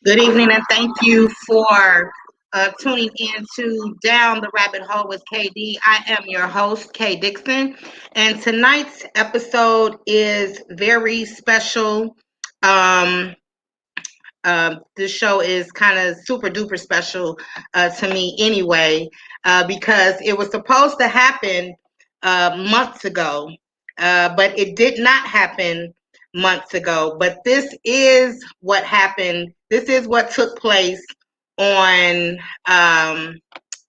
Good evening, and thank you for tuning in to Down the Rabbit Hole with KD. I am your host, K. Dixon, and tonight's episode is very special. Um, this show is kind of super duper special to me anyway, because it was supposed to happen months ago, but it did not happen months ago. But this is what happened. This is what took place on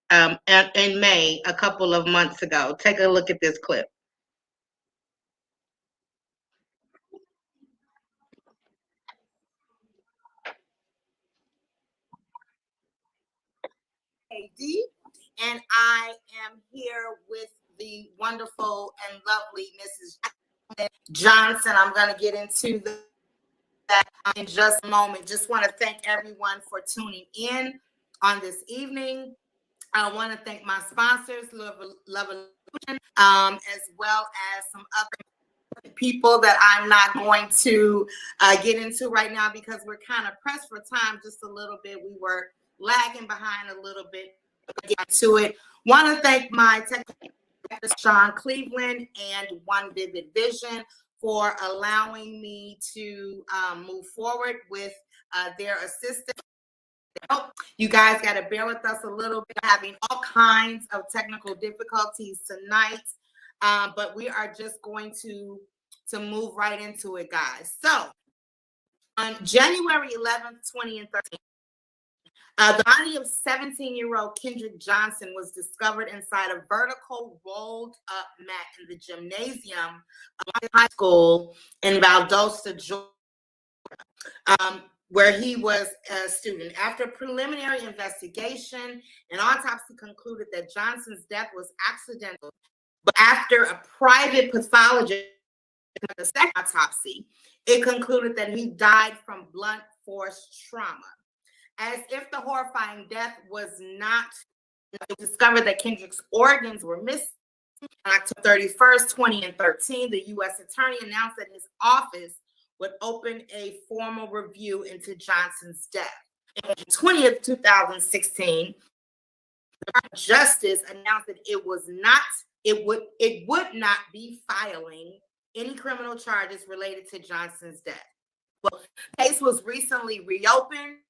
in May a couple of months ago. Take a look at this clip. KD, and I am here with the wonderful and lovely Mrs. Jacquelyn Johnson. I'm going to get into that in just a moment. Just want to thank everyone for tuning in on this evening. I want to thank my sponsors, Love Illusion, as well as some other people that I'm not going to get into right now because we're kind of pressed for time just a little bit. We were lagging behind a little bit. Get to it. Want to thank my technical director, Sean Cleveland, and One Vivid Vision for allowing me to move forward with their assistance. You guys got to bear with us a little bit, having all kinds of technical difficulties tonight, but we are just going to move right into it, guys. So on January 11th, 20 and 13, the body of 17-year-old Kendrick Johnson was discovered inside a vertical rolled up mat in the gymnasium of high school in Valdosta, Georgia, where he was a student. After preliminary investigation, an autopsy concluded that Johnson's death was accidental. But after a private pathologist did the second autopsy, it concluded that he died from blunt force trauma. As if the horrifying death was not, it was discovered that Kendrick's organs were missing. On October 31st, 20 and 13, the U.S. Attorney announced that his office would open a formal review into Johnson's death. On 20th, 2016, the Department of Justice announced that it would not be filing any criminal charges related to Johnson's death. Well, the case was recently reopened.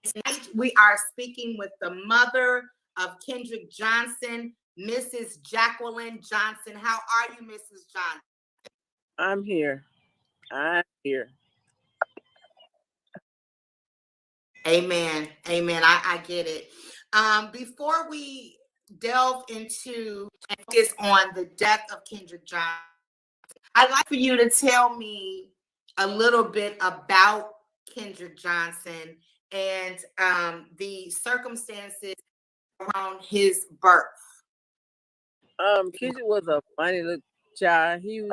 Tonight, we are speaking with the mother of Kendrick Johnson, Mrs. Jacquelyn Johnson. How are you, Mrs. Johnson? I'm here. Amen. Amen. I get it. Before we delve into and focus on the death of Kendrick Johnson, I'd like for you to tell me a little bit about Kendrick Johnson and the circumstances around his birth. Kendrick was a funny little child. He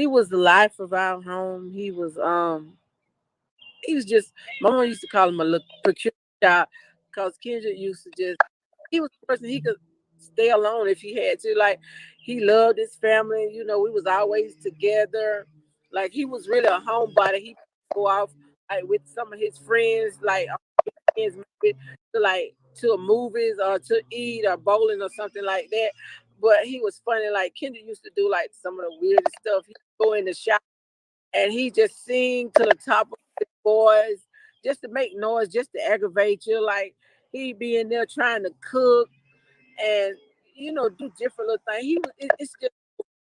was the life of our home. He was just, my mom used to call him a little peculiar child because Kendrick used to he was the person he could stay alone if he had to. Like, he loved his family. You know, we was always together. Like, he was really a homebody. He would go off like with some of his friends, like maybe to movies or to eat or bowling or something like that. But he was funny. Like, Kendrick used to do like some of the weirdest stuff. He'd go in the shop and he just sing to the top of his voice just to make noise, just to aggravate you. Like, he'd be in there trying to cook and, you know, do different little things. It's just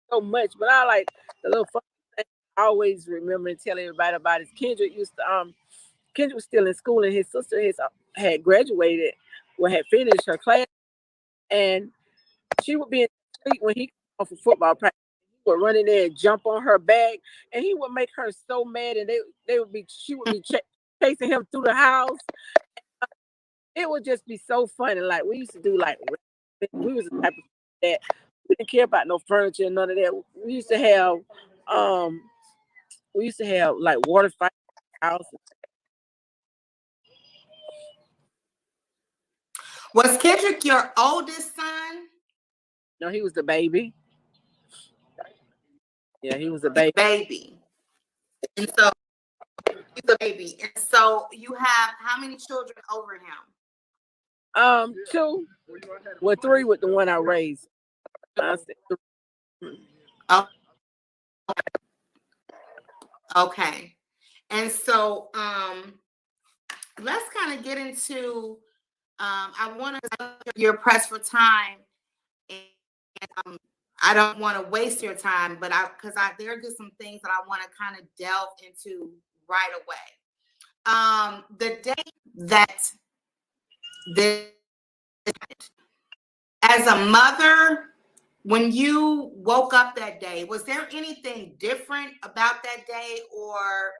so much. But I like the little fun thing I always remember and tell everybody about is Kendrick was still in school and his sister had graduated, had finished her class, and she would be in the street when he came off for football practice. He would run in there and jump on her back, and he would make her so mad, and she would be chasing him through the house. It would just be so funny. Like, we used to do we was the type of that we didn't care about no furniture and none of that. We used to have like water fights in the house. Was Kendrick your oldest son? No, he was the baby. Yeah, he was a baby. And so the baby. And so you have how many children over him? 2. Well, 3 with the one I raised. I said 3. Oh, okay. And so let's kind of get into I want to you're pressed for time, and I don't want to waste your time, but there are just some things that I want to kind of delve into right away. The day that as a mother, when you woke up that day, was there anything different about that day, or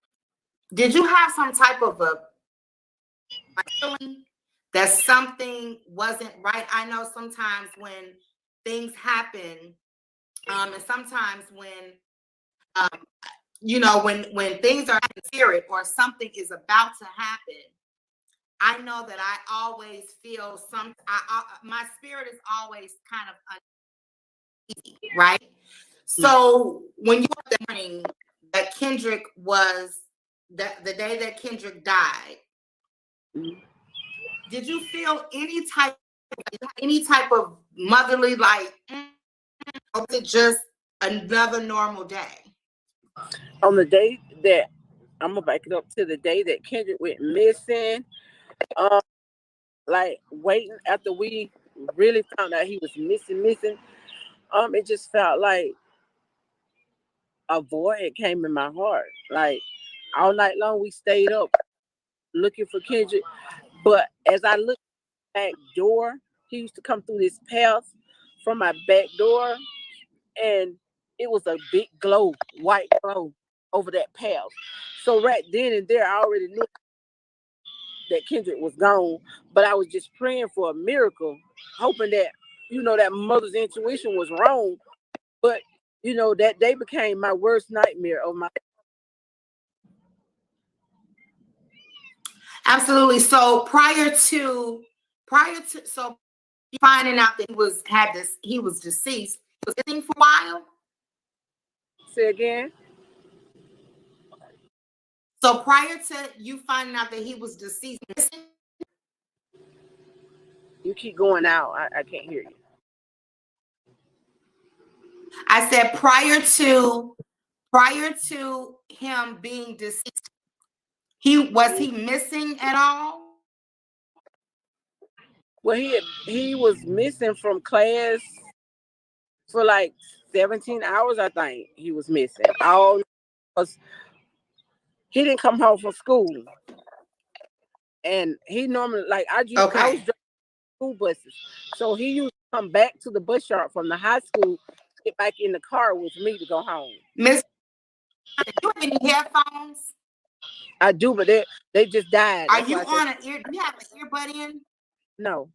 did you have some type of a feeling that something wasn't right? I know sometimes when things happen, and sometimes when when things are in spirit or something is about to happen, I know that I always feel my spirit is always kind of uneasy, right? So when you were the morning that Kendrick was the day that Kendrick died, did you feel any type of motherly or was it just another normal day? On the day that I'm gonna back it up to the day that Kendrick went missing, like waiting after we really found out he was missing, it just felt like a void came in my heart. Like all night long we stayed up looking for Kendrick. But as I looked back door, he used to come through this path from my back door, and it was a big glow, white glow over that path. So right then and there, I already knew that Kendrick was gone, but I was just praying for a miracle, hoping that, that mother's intuition was wrong. But, that day became my worst nightmare of my. Absolutely. So prior to finding out that he was deceased, he was missing for a while. Say again. So prior to you finding out that he was deceased, You keep going out. I can't hear you. I said prior to him being deceased, was he missing at all? Well, he was missing from class for like 17 hours. I think he was missing. All because he didn't come home from school, and he normally I was driving school buses, so he used to come back to the bus yard from the high school, get back in the car with me to go home. Miss, do you have any headphones? I do, but they just died. Are you on an ear? Do you have an earbud in? No.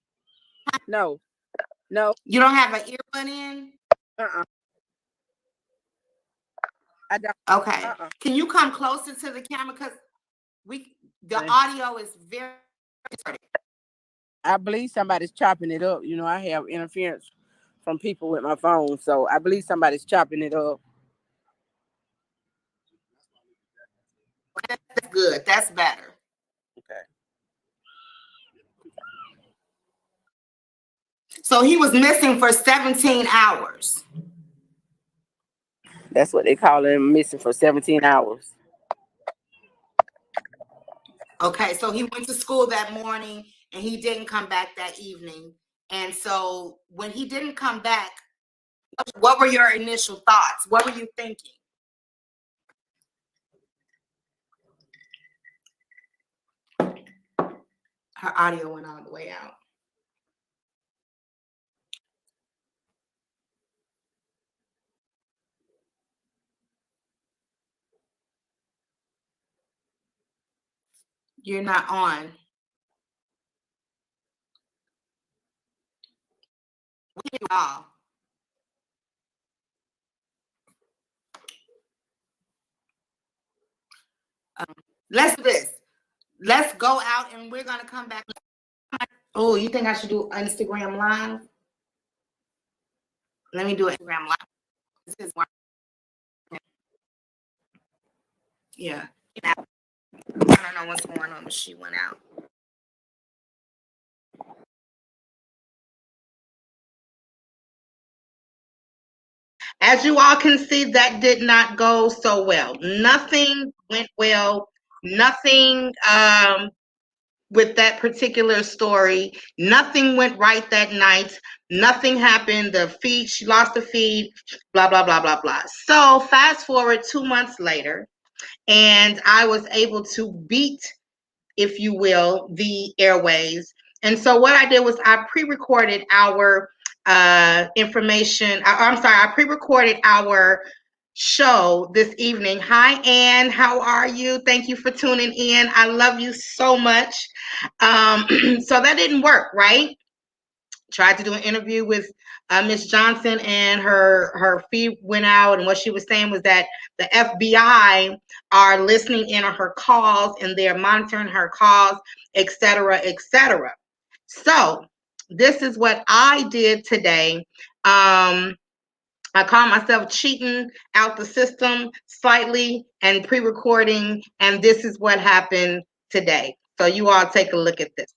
You don't have an earbud in? I don't. Okay. Can you come closer to the camera? Because the audio is very distorted. I believe somebody's chopping it up. I have interference from people with my phone, so I believe somebody's chopping it up. That's good. That's better. Okay. So he was missing for 17 hours. That's what they call him, missing for 17 hours. Okay, so he went to school that morning and he didn't come back that evening. And so when he didn't come back, what were your initial thoughts? What were you thinking? Her audio went all the way out. You're not on. We all. Let's do this. Let's go out and we're gonna come back. Oh, you think I should do Instagram Live? Let me do Instagram Live. This is one. Yeah. I don't know what's going on, but she went out. As you all can see, that did not go so well. Nothing went well. Nothing with that particular story. Nothing went right that night. Nothing happened. The feed, she lost the feed, blah, blah, blah, blah, blah. So fast forward 2 months later, and I was able to beat, if you will, the airways. And so what I did was I pre-recorded our information. I'm sorry, I pre-recorded our show this evening. Hi, Ann. How are you? Thank you for tuning in. I love you so much. So that didn't work, right? Tried to do an interview with Miss Johnson, and her feed went out. And what she was saying was that the FBI are listening in on her calls and they're monitoring her calls, etc., etc. So this is what I did today. I call myself cheating out the system slightly and pre-recording, and this is what happened today. So you all take a look at this.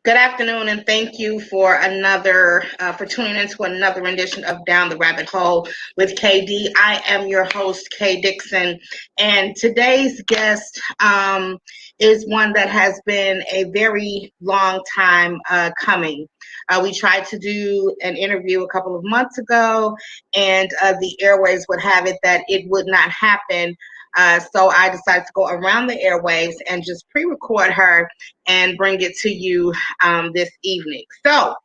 Good afternoon, and thank you for tuning into another rendition of Down the Rabbit Hole with KD. I am your host, K Dixon, and today's guest is one that has been a very long time coming. We tried to do an interview a couple of months ago, and the airways would have it that it would not happen. So I decided to go around the airwaves and just pre-record her and bring it to you this evening. So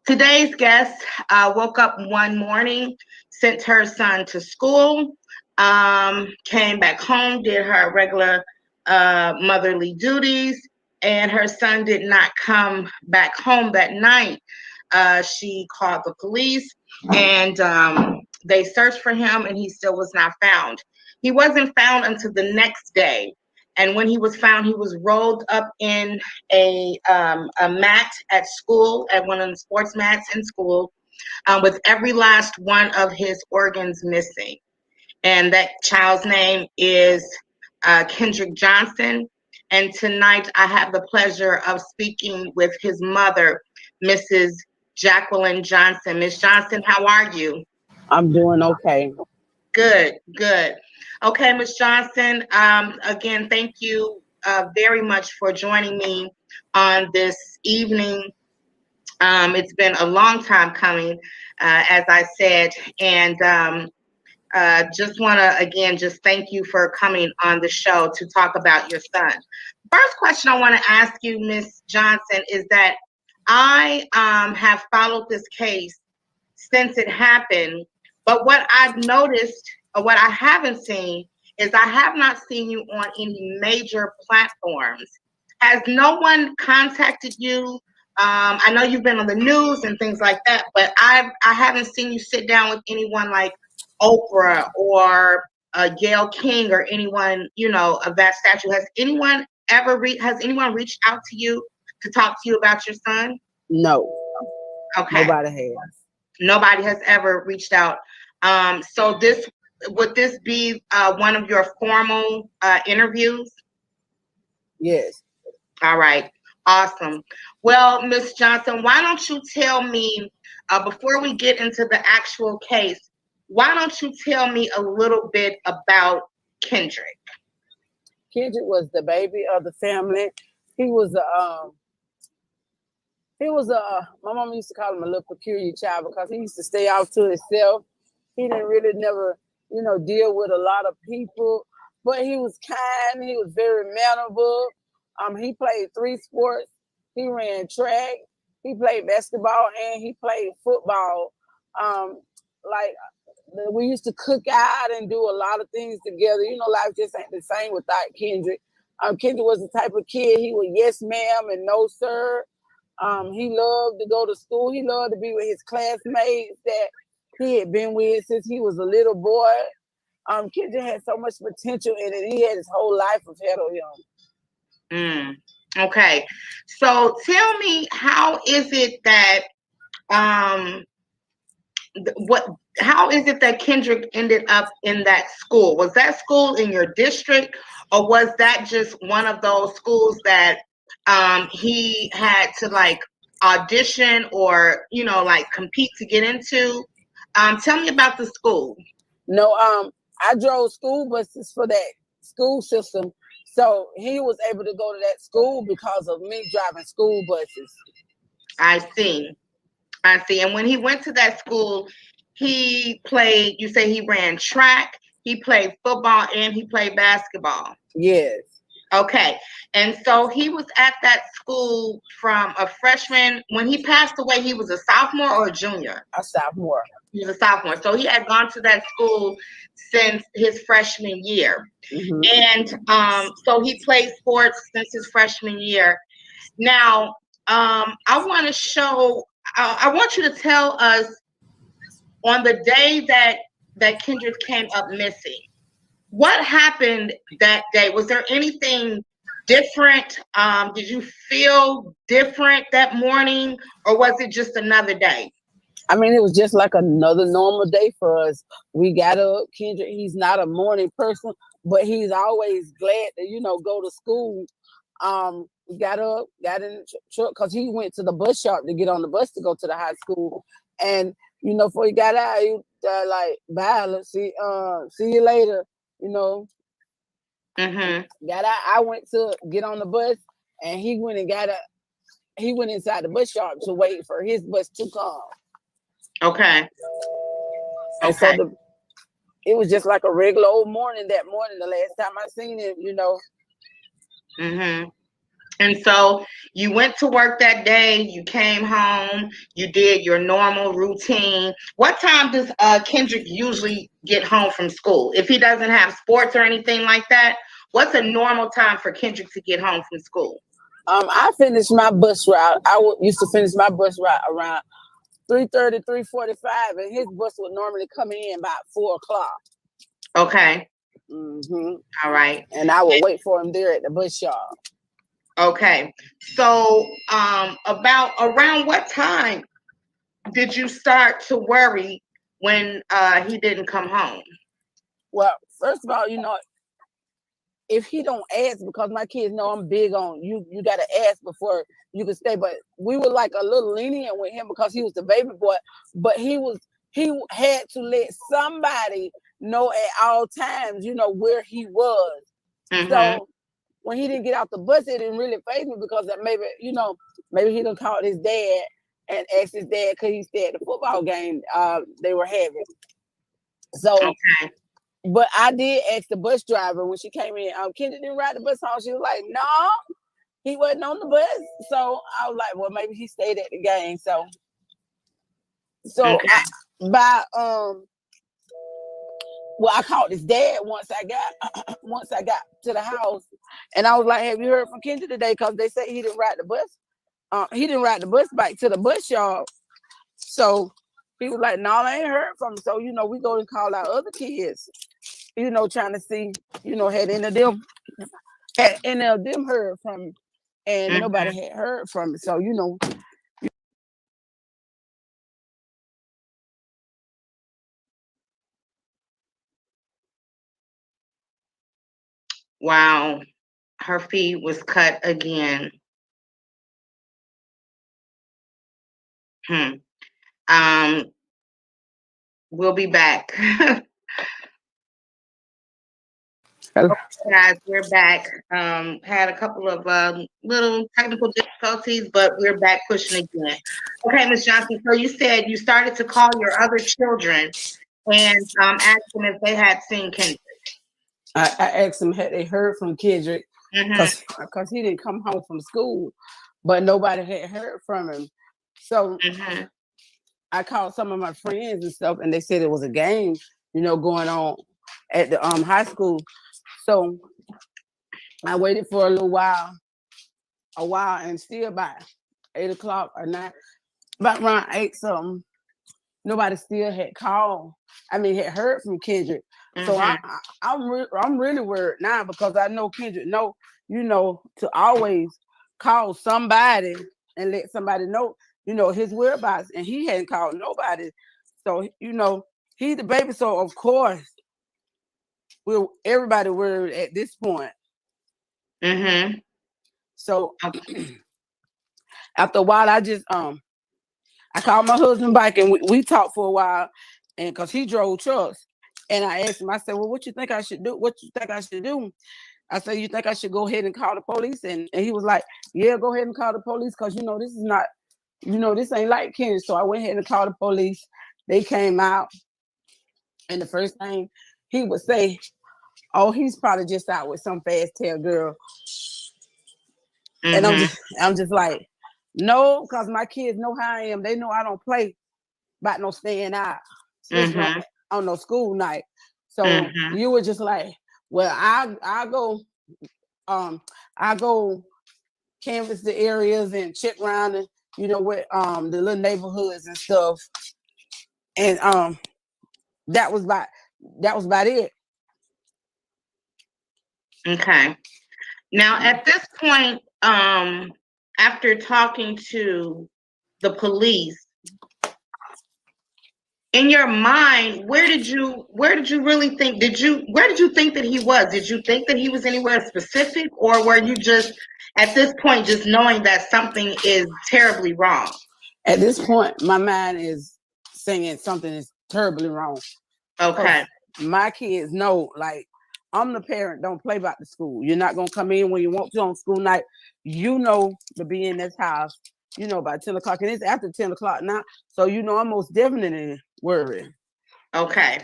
today's guest woke up one morning, sent her son to school, came back home, did her regular motherly duties, and her son did not come back home that night. She called the police, and they searched for him, and he still was not found. He wasn't found until the next day. And when he was found, he was rolled up in a mat at school, at one of the sports mats in school, with every last one of his organs missing. And that child's name is Kendrick Johnson. And tonight I have the pleasure of speaking with his mother, Mrs. Jacquelyn Johnson. Miss Johnson, how are you? I'm doing okay. Good, good. Okay, Ms. Johnson, again, thank you very much for joining me on this evening. It's been a long time coming, as I said, and just want to, again, just thank you for coming on the show to talk about your son. First question I want to ask you, Ms. Johnson, is that I have followed this case since it happened. But what I've noticed, or what I haven't seen, is I have not seen you on any major platforms. Has no one contacted you? I know you've been on the news and things like that, but I haven't seen you sit down with anyone like Oprah or Gayle King or anyone, you know, of that stature. Has anyone reached out to you to talk to you about your son? No. Okay. Nobody has. Nobody has ever reached out. So would this be one of your formal interviews? Yes. All right. Awesome. Well, Ms. Johnson, why don't you tell me, before we get into the actual case, why don't you tell me a little bit about Kendrick? Kendrick was the baby of the family. He was my mom used to call him a little peculiar child because he used to stay out to himself. He didn't really never, deal with a lot of people, but he was kind. He was very mannerable. He played 3 sports. He ran track. He played basketball and he played football. We used to cook out and do a lot of things together. Life just ain't the same without Kendrick. Kendrick was the type of kid, he was yes ma'am and no sir. He loved to go to school. He loved to be with his classmates that he had been with since he was a little boy. Kendrick had so much potential in it. He had his whole life ahead of him. Okay. So tell me, how is it that how is it that Kendrick ended up in that school? Was that school in your district, or was that just one of those schools that he had to like audition or like compete to get into? Tell me about the school. No, I drove school buses for that school system, so he was able to go to that school because of me driving school buses. I see. And when he went to that school, he played, you say he ran track, he played football, and he played basketball. Yes. Okay. And so he was at that school from a freshman. When he passed away, he was a sophomore or a junior? A sophomore. He was a sophomore. So he had gone to that school since his freshman year. And so he played sports since his freshman year. Now, I want you to tell us, on the day that Kendrick came up missing, what happened that day? Was there anything different? Did you feel different that morning, or was it just another day? I mean, it was just like another normal day for us. We got up. Kendrick, he's not a morning person, but he's always glad to, go to school. We got up, got in the truck, because he went to the bus shop to get on the bus to go to the high school. And, before he got out, he like, bye, let's see you later, Got out. I went to get on the bus, and he went inside the bus shop to wait for his bus to come. Okay. And so it was just like a regular old morning that morning, the last time I seen him, And so you went to work that day, you came home, you did your normal routine. What time does Kendrick usually get home from school? If he doesn't have sports or anything like that, what's a normal time for Kendrick to get home from school? I finished my bus route. Used to finish my bus route around 3:30, 3:45, and his bus would normally come in about 4 o'clock. Okay. All right. And I would wait for him there at the bus shop. Okay. So about around what time did you start to worry when he didn't come home? Well, first of all, if he don't ask, because my kids know I'm big on you got to ask before you can stay. But we were like a little lenient with him because he was the baby boy, but he had to let somebody know at all times, where he was. So when he didn't get out the bus, it didn't really faze me, because maybe he done called his dad and asked his dad, could he stay at the football game they were having. So but I did ask the bus driver when she came in, Kendrick didn't ride the bus home. She was like, no, he wasn't on the bus. So I was like, well, maybe he stayed at the game. So I called his dad once I got to the house, and I was like, have you heard from Kendrick today? Because they say he didn't ride the bus. He didn't ride the bus back to the bus yard. So he was like, no, I ain't heard from him. So, we go and call our other kids, trying to see, had any of them heard from him. And nobody had heard from him. So, Wow. Her feed was cut again. We'll be back. Guys, we're back. Had a couple of little technical difficulties, but we're back pushing again. Okay, Ms. Johnson, so you said you started to call your other children and ask them if they had seen Kendrick. I asked them had they heard from Kendrick, because he didn't come home from school, but nobody had heard from him. So I called some of my friends and stuff, and they said it was a game, going on at the high school. So I waited for a while, and still by 8 o'clock or 9, about around 8 something, nobody still had called. I mean, had heard from Kendrick. So I'm really worried now because I know Kendrick know, to always call somebody and let somebody know, his whereabouts, and he hadn't called nobody. So, he's the baby. So of course, everybody worried at this point. So after a while, I called my husband back and we talked for a while, and because he drove trucks, and I asked him, I said, well, what you think I should do? What you think I should do? I said, you think I should go ahead and call the police? And he was like, yeah, go ahead and call the police because, this is not, this ain't like Kenny. So I went ahead and called the police. They came out, and the first thing he would say, oh, he's probably just out with some fast tail girl. And I'm just like, no, because my kids know how I am. They know I don't play about no staying out, especially on no school night. So you were just like, well, I go canvass the areas and check around and with the little neighborhoods and stuff. And that was about it. Okay. Now at this point, after talking to the police, in your mind, where did you really think, where did you think that he was? Did you think that he was anywhere specific, or were you just at this point just knowing that something is terribly wrong? At this point, my mind is saying something is terribly wrong. Okay. My kids know, like, I'm the parent, don't play about the school. You're not going to come in when you want to on school night. To be in this house, by 10 o'clock. And it's after 10 o'clock now. So, I'm most definitely worried. Okay.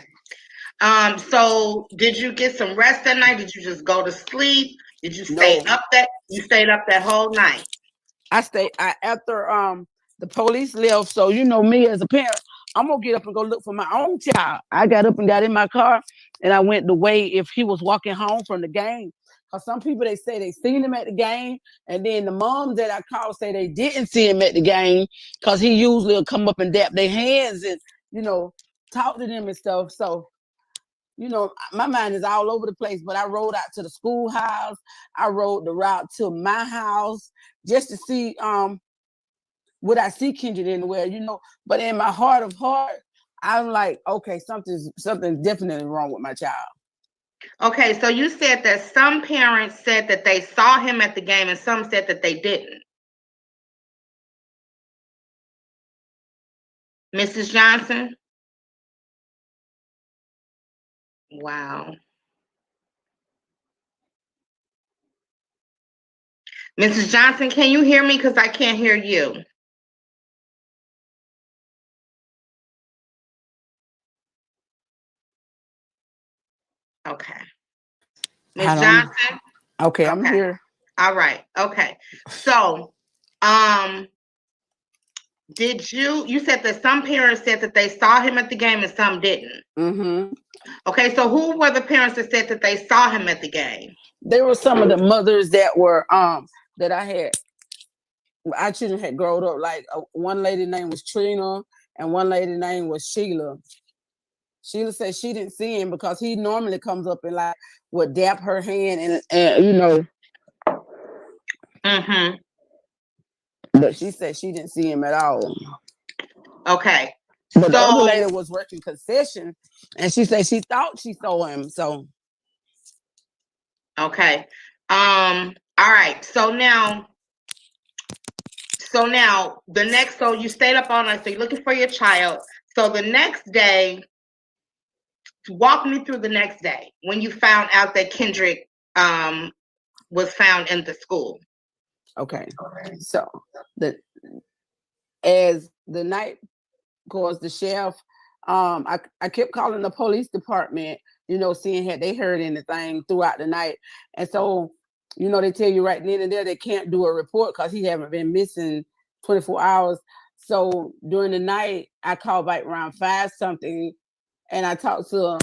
So did you get some rest that night? Did you just go to sleep? Did you stay up you stayed up that whole night? I stayed after the police left. So, me as a parent, I'm going to get up and go look for my own child. I got up and got in my car and I went to wait if he was walking home from the game. Because some people, they say they seen him at the game. And then the moms that I called say they didn't see him at the game because he usually will come up and dap their hands and, talk to them and stuff. So, my mind is all over the place. But I rode out to the schoolhouse. I rode the route to my house just to see would I see Kendrick anywhere, But in my heart of heart, I'm like, okay, something's definitely wrong with my child. Okay, so you said that some parents said that they saw him at the game and some said that they didn't. Mrs. Johnson? Wow. Mrs. Johnson, can you hear me? Because I can't hear you. Okay. Ms. Johnson? Okay, I'm here. All right. Okay. So, you said that some parents said that they saw him at the game and some didn't. Okay, so who were the parents that said that they saw him at the game? There were some of the mothers that were that I had. Our children had grown up. Like one lady name was Trina and one lady name was Sheila. Sheila said she didn't see him because he normally comes up and like would dap her hand and But she said she didn't see him at all. Okay. But the other lady was working concession and she said she thought she saw him. So okay. All right. So now so you stayed up all night, so you're looking for your child. So the next day, walk me through the next day when you found out that Kendrick was found in the school. Okay. So as the night goes, the sheriff, I kept calling the police department, seeing had they heard anything throughout the night. And so, they tell you right then and there they can't do a report because he haven't been missing 24 hours. So during the night, I called back around 5 something and I talked to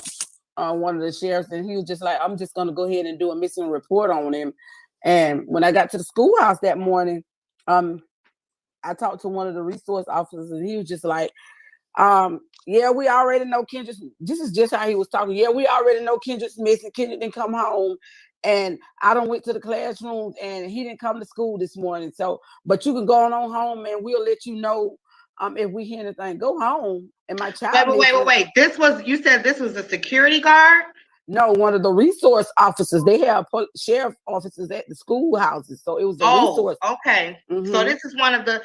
one of the sheriffs, and he was just like, I'm just gonna go ahead and do a missing report on him. And when I got to the schoolhouse that morning, I talked to one of the resource officers, and he was just like, yeah, we already know Kendrick. This is just how he was talking. Yeah, we already know Kendrick's missing. Kendrick didn't come home, and I done went to the classrooms, and he didn't come to school this morning. So, but you can go on home, and we'll let you know if we hear anything. Go home, and my child. Wait. You said this was a security guard? No, one of the resource officers. They have sheriff officers at the schoolhouses, so it was a resource. Okay. So this is one of the.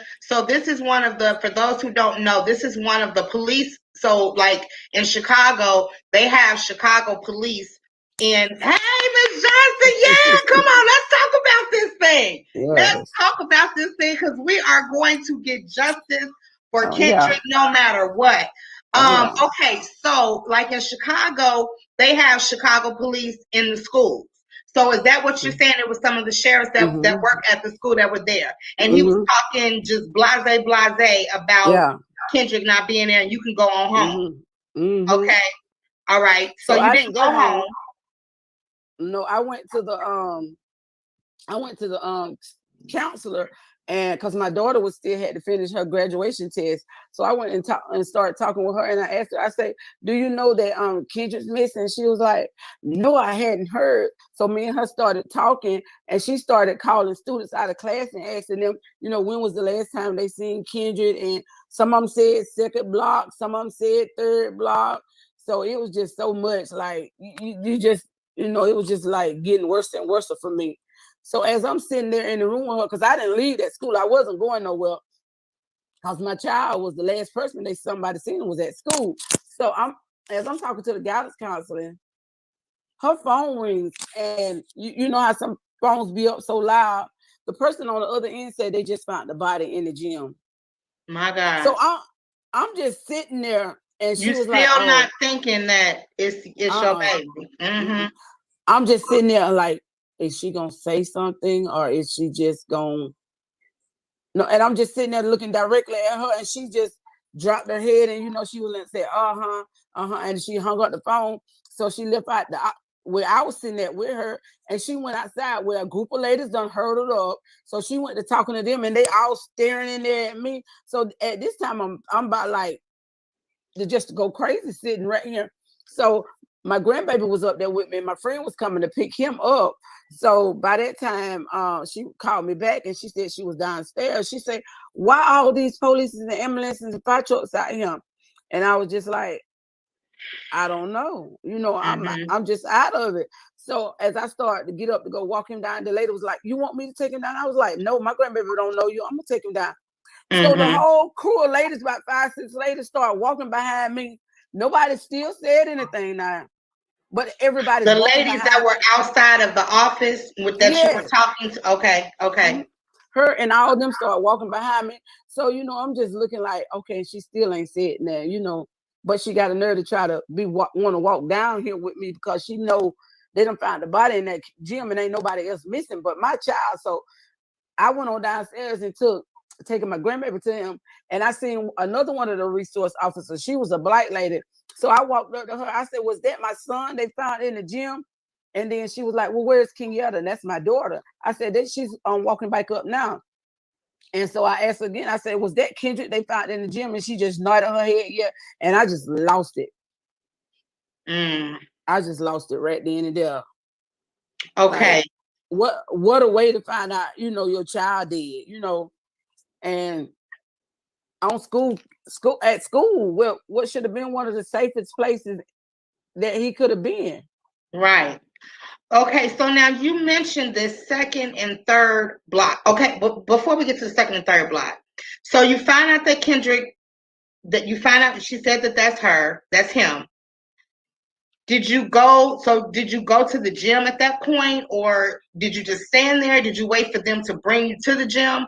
For those who don't know, this is one of the police. So, like in Chicago, they have Chicago police. And hey, Ms. Johnson, yeah, come on, let's talk about this thing. Yes. Let's talk about this thing because we are going to get justice for Kendrick no matter what. Okay, so like in Chicago, they have Chicago police in the schools. So is that what you're saying? It was some of the sheriffs that work at the school that were there. And he was talking just blase about Kendrick not being there, and you can go on home. Okay. All right. So you didn't go home. No, I went to the counselor, and because my daughter was still had to finish her graduation test, so I went and started talking with her, and I asked her, I said, do you know that Kendrick's missing? She was like, no, I hadn't heard. So me and her started talking, and she started calling students out of class and asking them, you know, when was the last time they seen Kendrick? And some of them said second block, some of them said third block. So it was just so much, like you just, you know, it was just like getting worse and worse for me. So as I'm sitting there in the room with her, because I didn't leave that school, I wasn't going nowhere, because my child was the last person somebody seen was at school. So as I'm talking to the guidance counselor, her phone rings, and you know how some phones be up so loud. The person on the other end said they just found the body in the gym. My God. So I'm just sitting there, and she was still like, not thinking that it's your baby. I'm just sitting there like, is she gonna say something, or is she just gonna no? And I'm just sitting there looking directly at her, and she just dropped her head, and you know, she was say and she hung up the phone. So she left out where I was sitting there with her, and she went outside where a group of ladies done hurdled up. So she went to talking to them, and they all staring in there at me. So at this time, I'm about like to just go crazy sitting right here. So my grandbaby was up there with me, and my friend was coming to pick him up. So by that time, she called me back, and she said she was downstairs. She said, why all these police and ambulances and fire trucks out here? And I was just like, I don't know. You know, I'm just out of it. So as I started to get up to go walk him down, the lady was like, you want me to take him down? I was like, no, my grandbaby don't know you. I'm going to take him down. So the whole crew of ladies, about 5, 6 ladies, started walking behind me. Nobody still said anything now. But everybody. The ladies that were outside of the office you were talking to. Okay. Her and all of them started walking behind me. So, you know, I'm just looking like, okay, she still ain't said that, you know. But she got a nerve to try to want to walk down here with me, because she know they done found the body in that gym and ain't nobody else missing but my child. So I went on downstairs and taking my grandbaby to him, and I seen another one of the resource officers. She was a black lady. So I walked up to her. I said, was that my son they found in the gym? And then she was like, well, where's Kenyatta? And that's my daughter. I said, that she's walking back up now. And so I asked her again, I said, was that Kendrick they found in the gym? And she just nodded her head, yeah. And I just lost it. I just lost it right then and there. Okay. Like, what a way to find out, you know, your child did, you know. And on school, well, what should have been one of the safest places that he could have been. Right. Okay, so now you mentioned this second and third block. Okay, but before we get to the second and third block, so you find out that she said that that's him. Did you go to the gym at that point, or did you just stand there? Did you wait for them to bring you to the gym?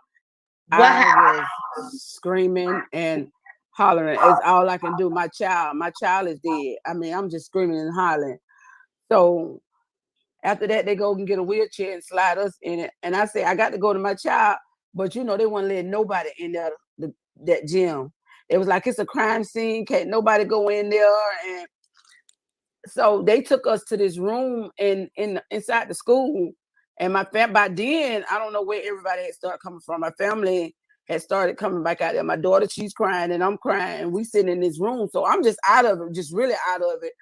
What happened? Was screaming and hollering. It's all I can do. My child is dead. I mean, I'm just screaming and hollering. So after that, they go and get a wheelchair and slide us in it. And I say, I got to go to my child, but you know, they wouldn't let nobody in there, that gym. It was like, it's a crime scene. Can't nobody go in there. And so they took us to this room inside the school. And my family, by then, I don't know where everybody had started coming from. My family had started coming back out there. My daughter, she's crying and I'm crying. And we sitting in this room. So I'm just out of it, just really out of it.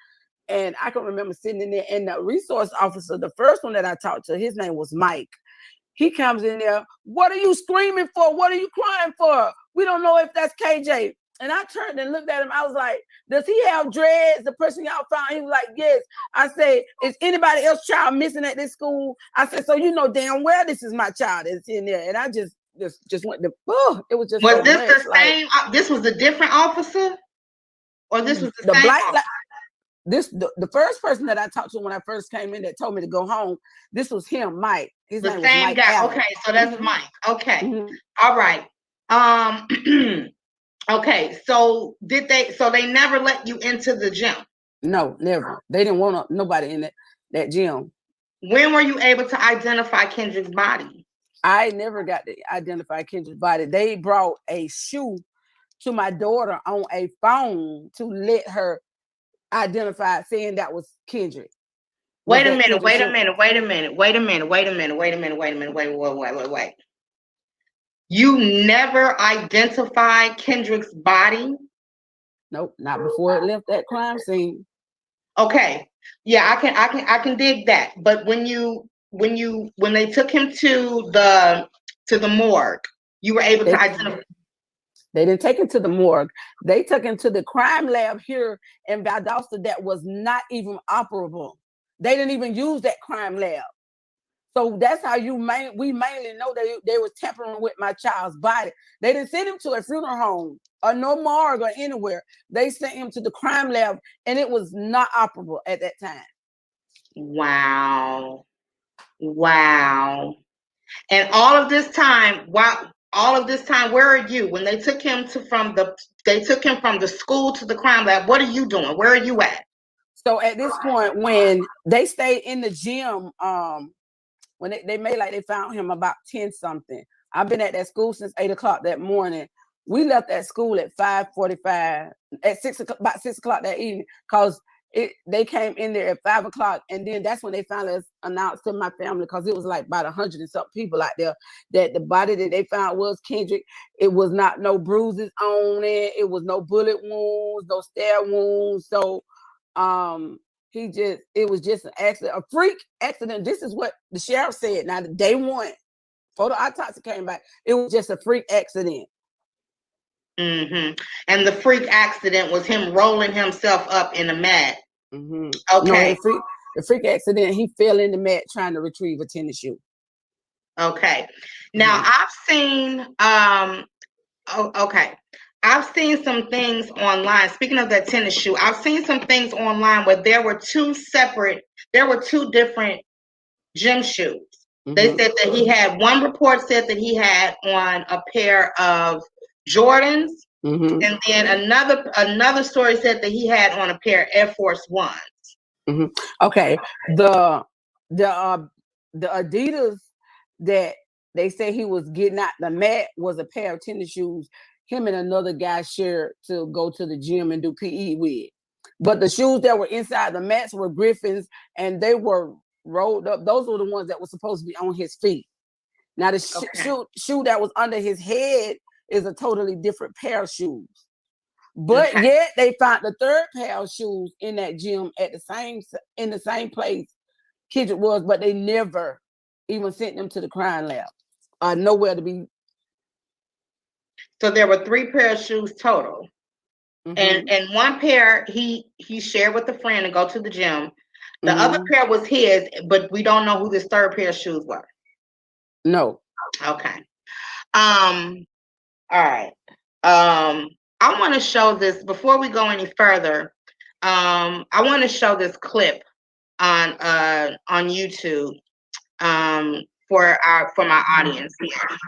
And I can remember sitting in there, and the resource officer, the first one that I talked to, his name was Mike. He comes in there, what are you screaming for? What are you crying for? We don't know if that's KJ. And I turned and looked at him. I was like, does he have dreads? The person y'all found, he was like, yes. I said, is anybody else child missing at this school? I said, so you know damn well this is my child that's in there. And I just went to, it was just Was so this much, the same, this was a different officer? Or this was the same black officer? The first person that I talked to when I first came in that told me to go home, this was him, Mike. His name was Mike guy. Allen. Okay, so that's Mike. Okay. All right. Okay, so they never let you into the gym? No, never. They didn't want nobody in that gym. When were you able to identify Kendrick's body? I never got to identify Kendrick's body. They brought a shoe to my daughter on a phone to let her identify, saying that was Kendrick. Wait a minute. You never identified Kendrick's body? Nope, not before it left that crime scene. Okay. Yeah, I can dig that. But when they took him to the morgue, you were able to identify. They didn't take him to the morgue. They took him to the crime lab here in Valdosta that was not even operable. They didn't even use that crime lab. So that's how we mainly know they were tampering with my child's body. They didn't send him to a funeral home or no morgue or anywhere. They sent him to the crime lab, and it was not operable at that time. Wow. And all of this time, where are you? When they took him from the school to the crime lab, what are you doing? Where are you at? So at this point, when they stayed in the gym, when they made like they found him about 10 something. I've been at that school since 8 o'clock that morning. We left that school at 5:45, at 6 o'clock, about 6 o'clock that evening, because they came in there at 5 o'clock, and then that's when they finally announced to my family, because it was like about 100 and something people out there, that the body that they found was Kendrick. It was not no bruises on it. It was no bullet wounds, no stab wounds. So it was just an accident, a freak accident. This is what the sheriff said. Now, day one, photo autopsy came back. It was just a freak accident. And the freak accident was him rolling himself up in the mat. Okay. No, the freak accident, he fell in the mat trying to retrieve a tennis shoe. Okay. Now, I've seen, I've seen some things online. Speaking of that tennis shoe, I've seen some things online where there were two different gym shoes. They said that one report said that he had on a pair of Jordans, and then another story said that he had on a pair of Air Force Ones. Okay, the Adidas that they say he was getting out the mat was a pair of tennis shoes him and another guy shared to go to the gym and do PE with. But the shoes that were inside the mats were Griffin's, and they were rolled up. Those were the ones that were supposed to be on his feet. Now the shoe that was under his head is a totally different pair of shoes. But yet they found the third pair of shoes in that gym in the same place Kendrick was, but they never even sent them to the crime lab. Nowhere to be. So there were 3 pairs of shoes total. And one pair he shared with a friend to go to the gym. The other pair was his, but we don't know who this third pair of shoes were. No. Okay. All right. I want to show this before we go any further. I want to show this clip on YouTube for my audience here.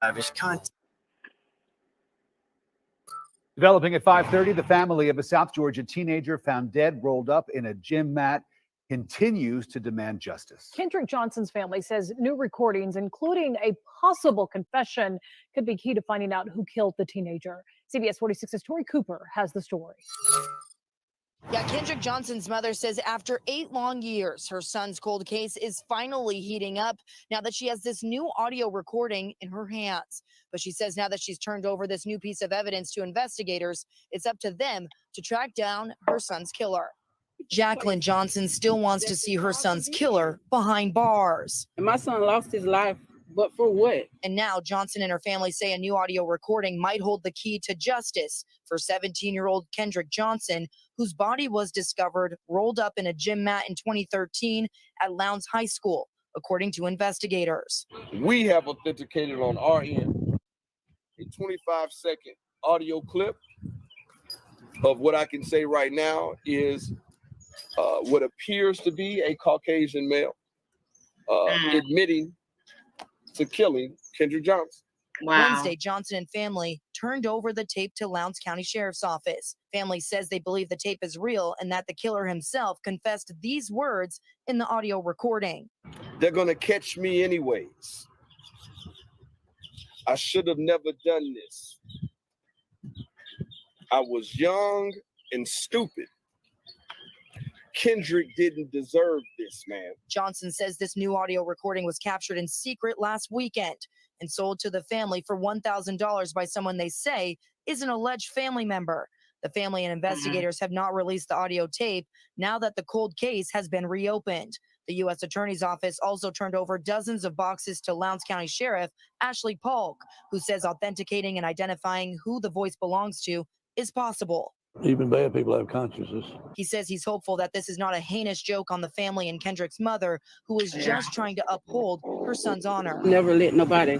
Lavish content. Developing at 5:30, the family of a South Georgia teenager found dead rolled up in a gym mat continues to demand justice. Kendrick Johnson's family says new recordings, including a possible confession, could be key to finding out who killed the teenager. CBS 46's Tori Cooper has the story. Yeah, Kendrick Johnson's mother says after 8 long years, her son's cold case is finally heating up now that she has this new audio recording in her hands. But she says now that she's turned over this new piece of evidence to investigators, it's up to them to track down her son's killer. Jacquelyn Johnson still wants to see her son's killer behind bars. And my son lost his life, but for what? And now Johnson and her family say a new audio recording might hold the key to justice for 17-year-old Kendrick Johnson, whose body was discovered rolled up in a gym mat in 2013 at Lowndes High School, according to investigators. We have authenticated on our end a 25-second audio clip of what I can say right now is what appears to be a Caucasian male admitting to killing Kendrick Johnson. Wow. Wednesday, Johnson and family turned over the tape to Lowndes County Sheriff's Office. Family says they believe the tape is real and that the killer himself confessed these words in the audio recording. They're going to catch me anyways. I should have never done this. I was young and stupid. Kendrick didn't deserve this, man. Johnson says this new audio recording was captured in secret last weekend and sold to the family for $1,000 by someone they say is an alleged family member. The family and investigators have not released the audio tape now that the cold case has been reopened. The U.S. Attorney's Office also turned over dozens of boxes to Lowndes County Sheriff Ashley Polk, who says authenticating and identifying who the voice belongs to is possible. Even bad people have consciences. He says he's hopeful that this is not a heinous joke on the family and Kendrick's mother, who is just trying to uphold her son's honor. Never let nobody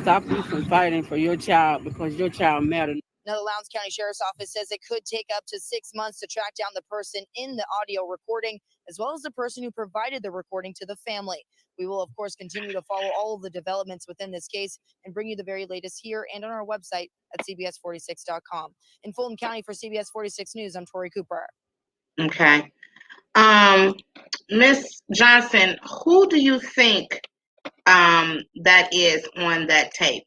stop you from fighting for your child because your child matters. Now, the Lowndes County Sheriff's Office says it could take up to 6 months to track down the person in the audio recording, as well as the person who provided the recording to the family. We will, of course, continue to follow all of the developments within this case and bring you the very latest here and on our website at CBS46.com. In Fulton County for CBS 46 News, I'm Tori Cooper. Okay. Miss Johnson, who do you think that is on that tape?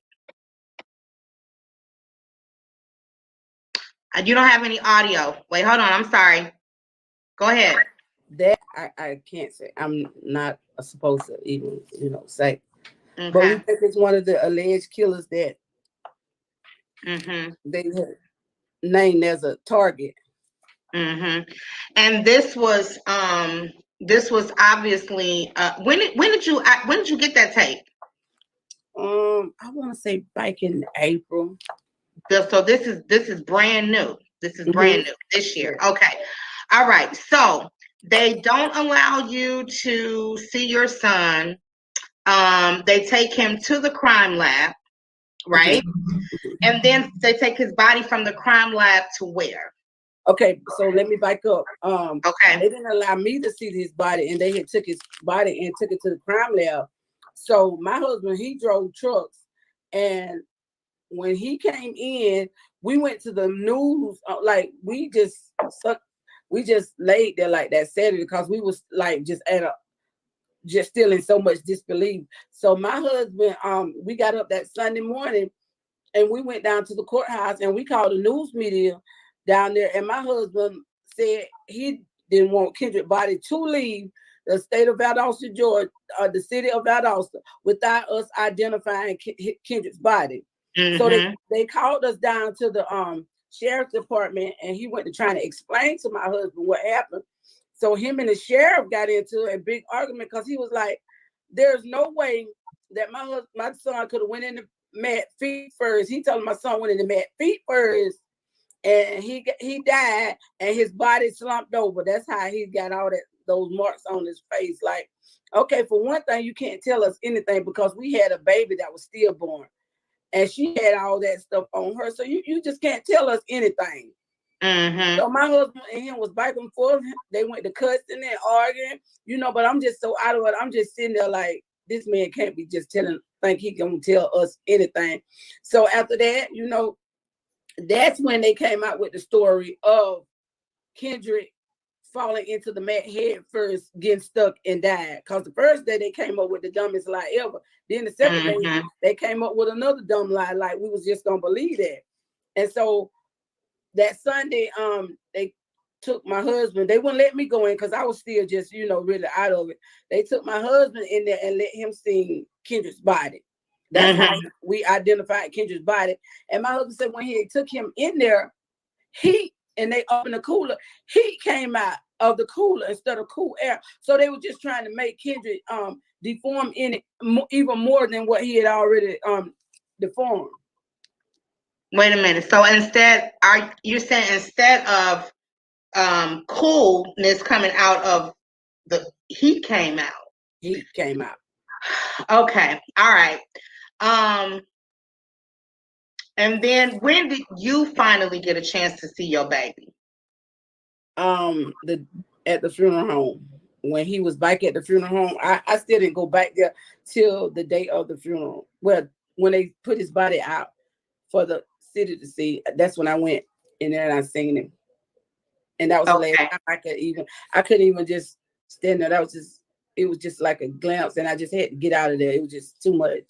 You don't have any audio. Wait, hold on. I'm sorry. Go ahead. That I can't say. I'm not supposed to even, say. Okay. But we think it's one of the alleged killers that they had named as a target. And this was obviously when did you get that tape? I want to say back in April. So this is brand new. This is brand new this year. Okay. All right. So they don't allow you to see your son. They take him to the crime lab, right? And then they take his body from the crime lab to where? Okay, so let me back up. Okay. They didn't allow me to see his body, and they had took his body and took it to the crime lab. So my husband, he drove trucks, and when he came in, we went to the news. Like we just laid there like that Saturday because we was like just still in so much disbelief. So my husband, we got up that Sunday morning, and we went down to the courthouse, and we called the news media down there. And my husband said he didn't want Kendrick's body to leave the state of Valdosta, Georgia, or the city of Valdosta, without us identifying Kendrick's body. So they called us down to the sheriff's department, and he went to trying to explain to my husband what happened. So him and the sheriff got into a big argument because he was like, "There's no way that my son could have went in the mat feet first." He told my son went in the mat feet first, and he died, and his body slumped over. That's how he got all those marks on his face. Like, okay, for one thing, you can't tell us anything because we had a baby that was stillborn, and she had all that stuff on her. So you just can't tell us anything. So my husband and him was back and forth. They went to cussing and arguing, but I'm just so out of it. I'm just sitting there like, this man can't be just think he gonna tell us anything. So after that, that's when they came out with the story of Kendrick falling into the mat head first, getting stuck and died. Because the first day they came up with the dumbest lie ever. Then the second day they came up with another dumb lie, like we was just gonna believe that. And so that Sunday, they took my husband. They wouldn't let me go in because I was still just, really out of it. They took my husband in there and let him see Kendrick's body. That's how we identified Kendrick's body. And my husband said when he took him in there, and they opened the cooler, heat came out of the cooler instead of cool air. So they were just trying to make Kendrick deform in it even more than what he had already deformed. Wait a minute. So you're saying instead of coolness coming out of the heat came out? Heat came out. Okay. All right. And then when did you finally get a chance to see your baby? At the funeral home. When he was back at the funeral home, I still didn't go back there till the day of the funeral. Well, when they put his body out for the city to see, that's when I went in there and I seen him. And that was the last time I couldn't even just stand there. It was just like a glimpse, and I just had to get out of there. It was just too much.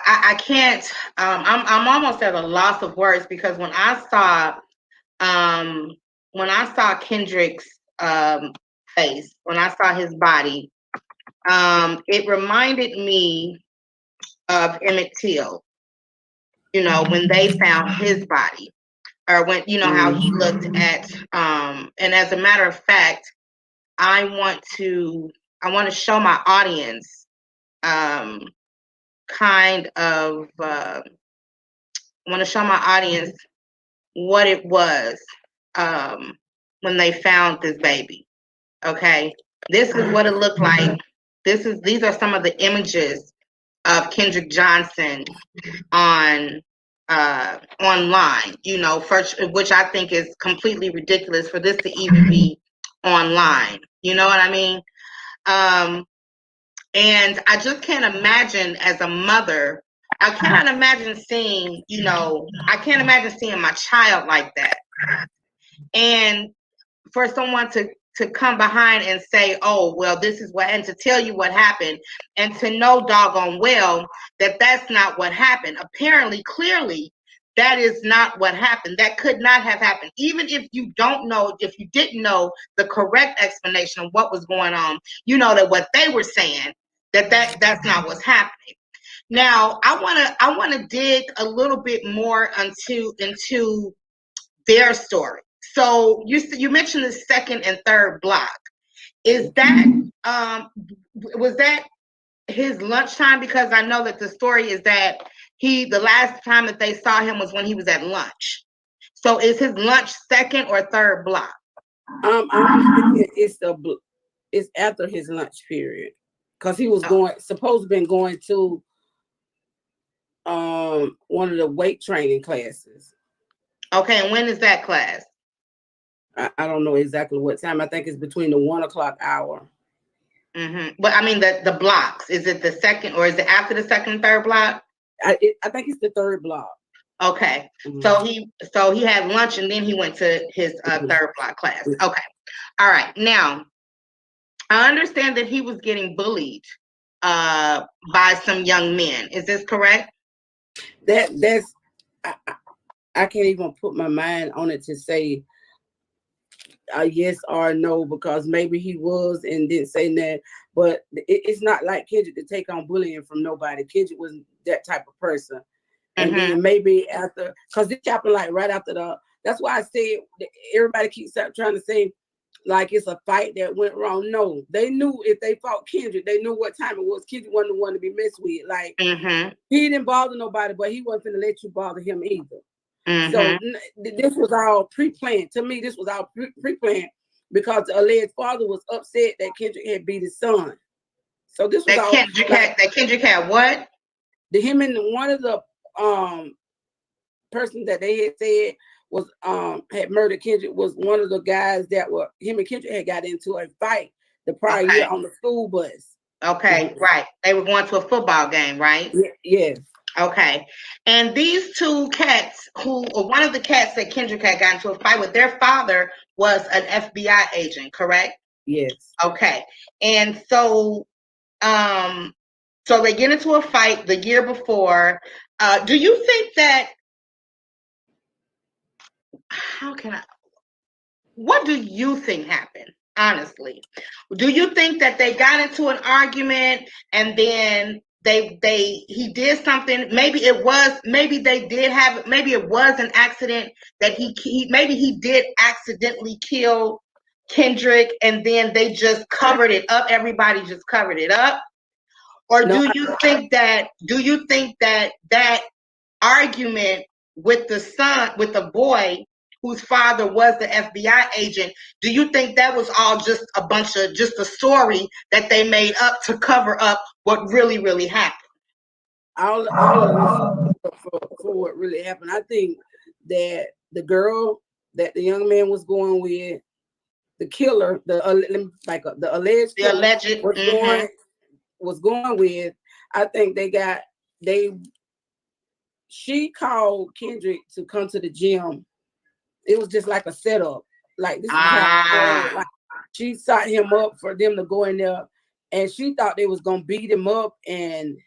I can't. I'm almost at a loss of words because when I saw Kendrick's face, when I saw his body, it reminded me of Emmett Till. When they found his body, or when how he looked at. And as a matter of fact, I want to show my audience what it was when they found this baby. Okay, this is what it looked like. These are some of the images of Kendrick Johnson on online. Which I think is completely ridiculous for this to even be online. You know what I mean? And I just can't imagine as a mother. I cannot imagine seeing, I can't imagine seeing my child like that. And for someone to come behind and say, oh, well, this is what, and to tell you what happened, and to know doggone well that that's not what happened. Apparently, clearly, that is not what happened. That could not have happened. Even if you didn't know the correct explanation of what was going on, that what they were saying, that's not what's happening. Now, I want to dig a little bit more into their story. So you mentioned the second and third block. Is that was that his lunchtime? Because I know that the story is that the last time that they saw him was when he was at lunch. So is his lunch second or third block? It's after his lunch period, because he was supposed to been going to one of the weight training classes. Okay, and when is that class? I don't know exactly what time. I think it's between the 1 o'clock hour. But I mean the blocks. Is it the second, or is it after the second and third block? I think it's the third block. Okay. So he had lunch and then he went to his third block class. Okay. All right. Now, I understand that he was getting bullied by some young men. Is this correct? That's I can't even put my mind on it to say yes or no, because maybe he was and didn't say that. But it's not like Kendrick to take on bullying from nobody. Kendrick was that type of person. And then maybe after, because this happened like right after that's why I said everybody keeps trying to say like it's a fight that went wrong. No, they knew if they fought Kendrick, they knew what time it was. Kendrick wasn't the one to be messed with. Like he didn't bother nobody, but he wasn't going to let you bother him either. So this was all pre-planned. To me, this was all pre-planned because the alleged father was upset that Kendrick had beat his son. So this was that Kendrick had what? Him and one of the persons that they had said was had murdered Kendrick was one of the guys that were him and Kendrick had got into a fight the prior year on the school bus. Okay, right. They were going to a football game, right? Yes. Okay. And these two cats or one of the cats that Kendrick had gotten into a fight with, their father was an FBI agent, correct? Yes. Okay. And so they get into a fight the year before. Do you think that, what do you think happened? Honestly, do you think that they got into an argument and then he did something? Maybe it was an accident that he did accidentally kill Kendrick, and then they just covered it up. Everybody just covered it up. Or No, do you think that that argument with the boy whose father was the FBI agent, do you think that was all just a story that they made up to cover up what really, really happened? all of this for what really happened. I think that the girl that the young man was going with, the killer, the alleged killer was going with, I think she called Kendrick to come to the gym. It was just like a setup. Like, this is how like, she set him up for them to go in there, and she thought they was gonna beat him up, and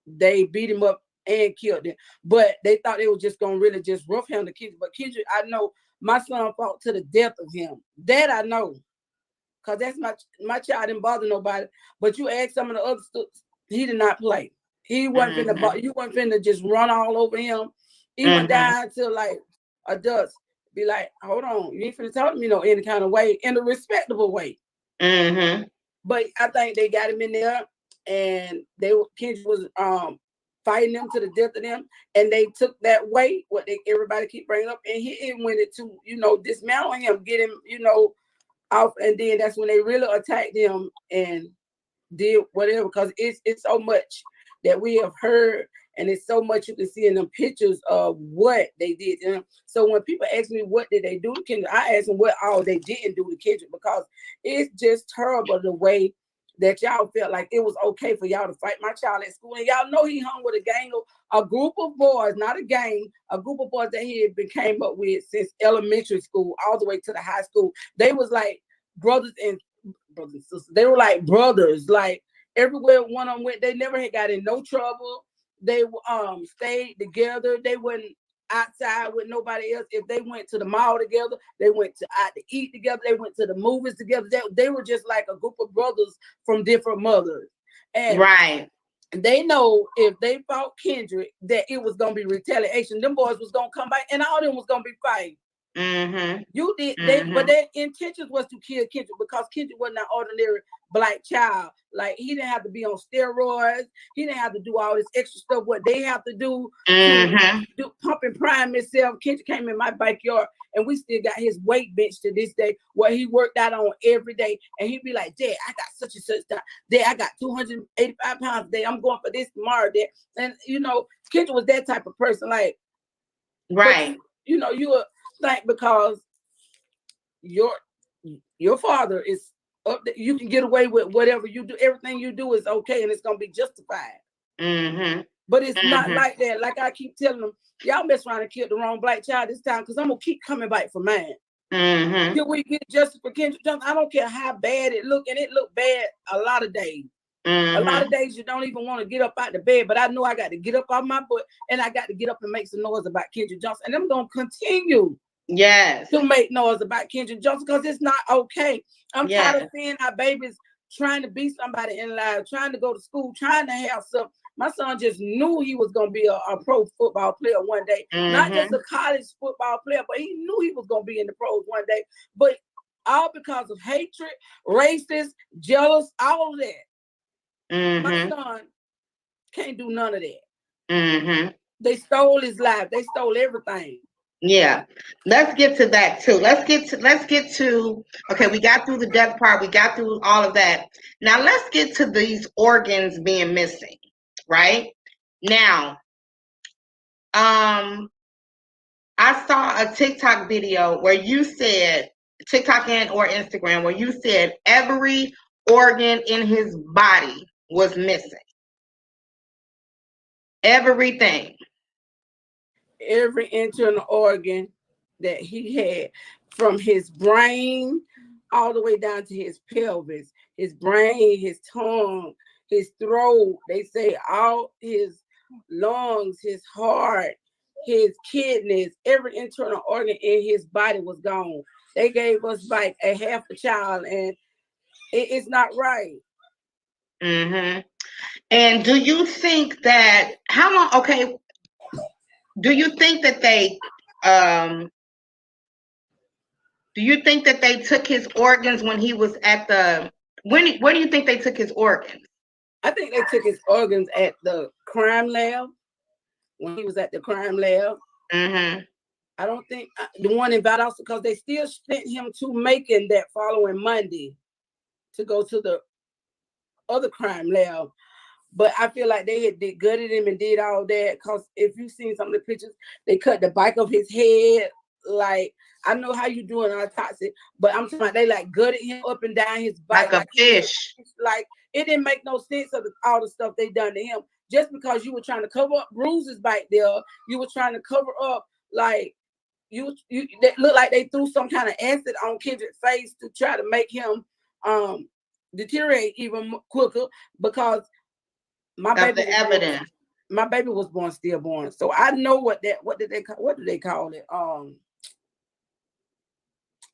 they beat him up and killed him. But they thought they was just gonna really just rough handle Kendrick. But Kendrick, I know my son fought to the death of him. That I know. Cause that's my child didn't bother nobody. But you ask some of the other stuff, he did not play. He wasn't finna you wasn't finna just run all over him. He went down to like a dust. Be like, hold on, you ain't finna talk to me no any kind of way, in a respectable way. But I think they got him in there, and Kendrick was fighting them to the death of them, and they took that way, everybody keep bringing up, and he went it to, dismantle him, get him, off, and then that's when they really attacked him and did whatever, because it's so much that we have heard, and it's so much you can see in them pictures of what they did to him. So when people ask me what did they do to Kendrick, I ask them what all they didn't do to Kendrick, because it's just terrible the way that y'all felt like it was okay for y'all to fight my child at school. And y'all know he hung with a group of boys, not a gang, a group of boys that he had been came up with since elementary school all the way to the high school. They was like brothers and sisters. They were like brothers. Like, everywhere one of them went, they never had got in no trouble. They stayed together. They wouldn't outside with nobody else. If they went to the mall together, they went out to eat together, they went to the movies together. They were just like a group of brothers from different mothers. And they know if they fought Kendrick that it was gonna be retaliation. Them boys was gonna come back, and all of them was gonna be fighting. You did but their intentions was to kill Kendrick, because Kendrick wasn't an ordinary black child. Like, he didn't have to be on steroids. He didn't have to do all this extra stuff what they have to do to do pump and prime himself. Kendrick came in my backyard, and we still got his weight bench to this day, what he worked out on every day. And he'd be like, Dad, I got such and such time. Dad, I got 285 pounds today. I'm going for this tomorrow, Dad. And Kendrick was that type of person. Like, but, you were like, because your father is up there, you can get away with whatever you do. Everything you do is okay, and it's gonna be justified. But it's not like that. Like I keep telling them, y'all mess around and kill the wrong black child this time, because I'm gonna keep coming back for mine. Till we get justice for Kendrick Johnson. I don't care how bad it look, and it looked bad a lot of days. A lot of days you don't even want to get up out the bed, but I know I got to get up off my butt, and I got to get up and make some noise about Kendrick Johnson, and I'm gonna continue to make noise about Kendrick Johnson, because it's not okay. I'm tired of seeing our babies trying to be somebody in life, trying to go to school, trying to have something. My son just knew he was going to be a pro football player one day, not just a college football player, but he knew he was going to be in the pros one day. But all because of hatred, racist, jealous, all of that. My son can't do none of that. They stole his life. They stole everything. Yeah, let's get to that too. Let's get to okay, we got through the death part, we got through all of that. Now let's get to these organs being missing. Right now, I saw a TikTok video where you said, TikTok or Instagram, where you said every organ in his body was missing. Everything. Every internal organ that he had, from his brain all the way down to his pelvis, his brain, his tongue, his throat. They say all his lungs, his heart, his kidneys, every internal organ in his body was gone. They gave us like a half a child, and it's not right. Mm-hmm. And do you think that how long? Okay. Do you think that they took his organs when he was at the where do you think they took his organs? I think they took his organs at the crime lab, when he was at the crime lab. Mm-hmm. I don't think the one in Valdosta, because they still sent him to Macon that following Monday to go to the other crime lab. But I feel like they had gutted him and did all that, because if you've seen some of the pictures, they cut the back of his head. Like, I know how you doing autopsy, but I'm talking about they like gutted him up and down his back Like a fish. Like, it didn't make no sense of all the stuff they done to him. Just because you were trying to cover up bruises back there, you were trying to cover up, like, they look like they threw some kind of acid on Kendrick's face to try to make him deteriorate even quicker, because my baby was born stillborn. So I know what do they call it?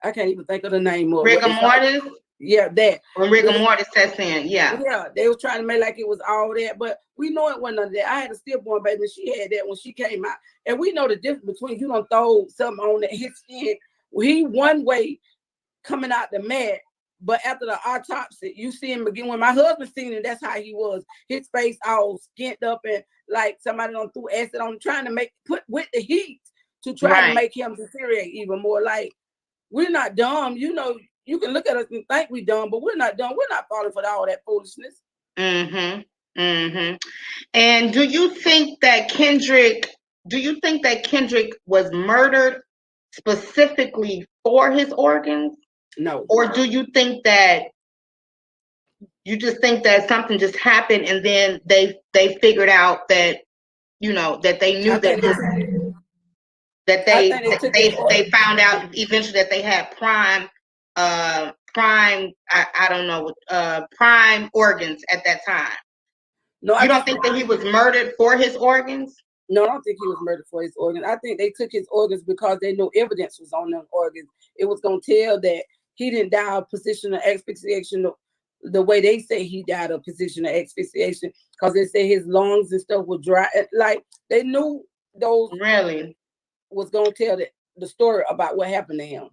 I can't even think of the name of rigor mortis. Yeah, that. When rigor mortis sets in, yeah. Yeah, they were trying to make like it was all that, but we know it wasn't none of that. I had a stillborn baby, and she had that when she came out. And we know the difference between you don't throw something on that his skin. He one way coming out the mat, but after the autopsy, you see him again. When my husband seen it, that's how he was. His face all skint up and like somebody done threw acid on, trying to put with the heat to try to make him deteriorate even more. Like, we're not dumb, you know. You can look at us and think we're dumb, but we're not dumb. We're not falling for all that foolishness. Mm-hmm. Mm-hmm. And do you think that Kendrick was murdered specifically for his organs? No. Or do you think that you just think that something just happened and then they figured out that, you know, that they knew they found out eventually that they had prime organs at that time? No, you don't think that he was murdered for his organs? No, I don't think he was murdered for his organs. I think they took his organs because they knew evidence was on them organs. It was going to tell that he didn't die of positional asphyxiation the way they say he died of positional asphyxiation, because they say his lungs and stuff were dry. Like, they knew those really was going to tell the story about what happened to him.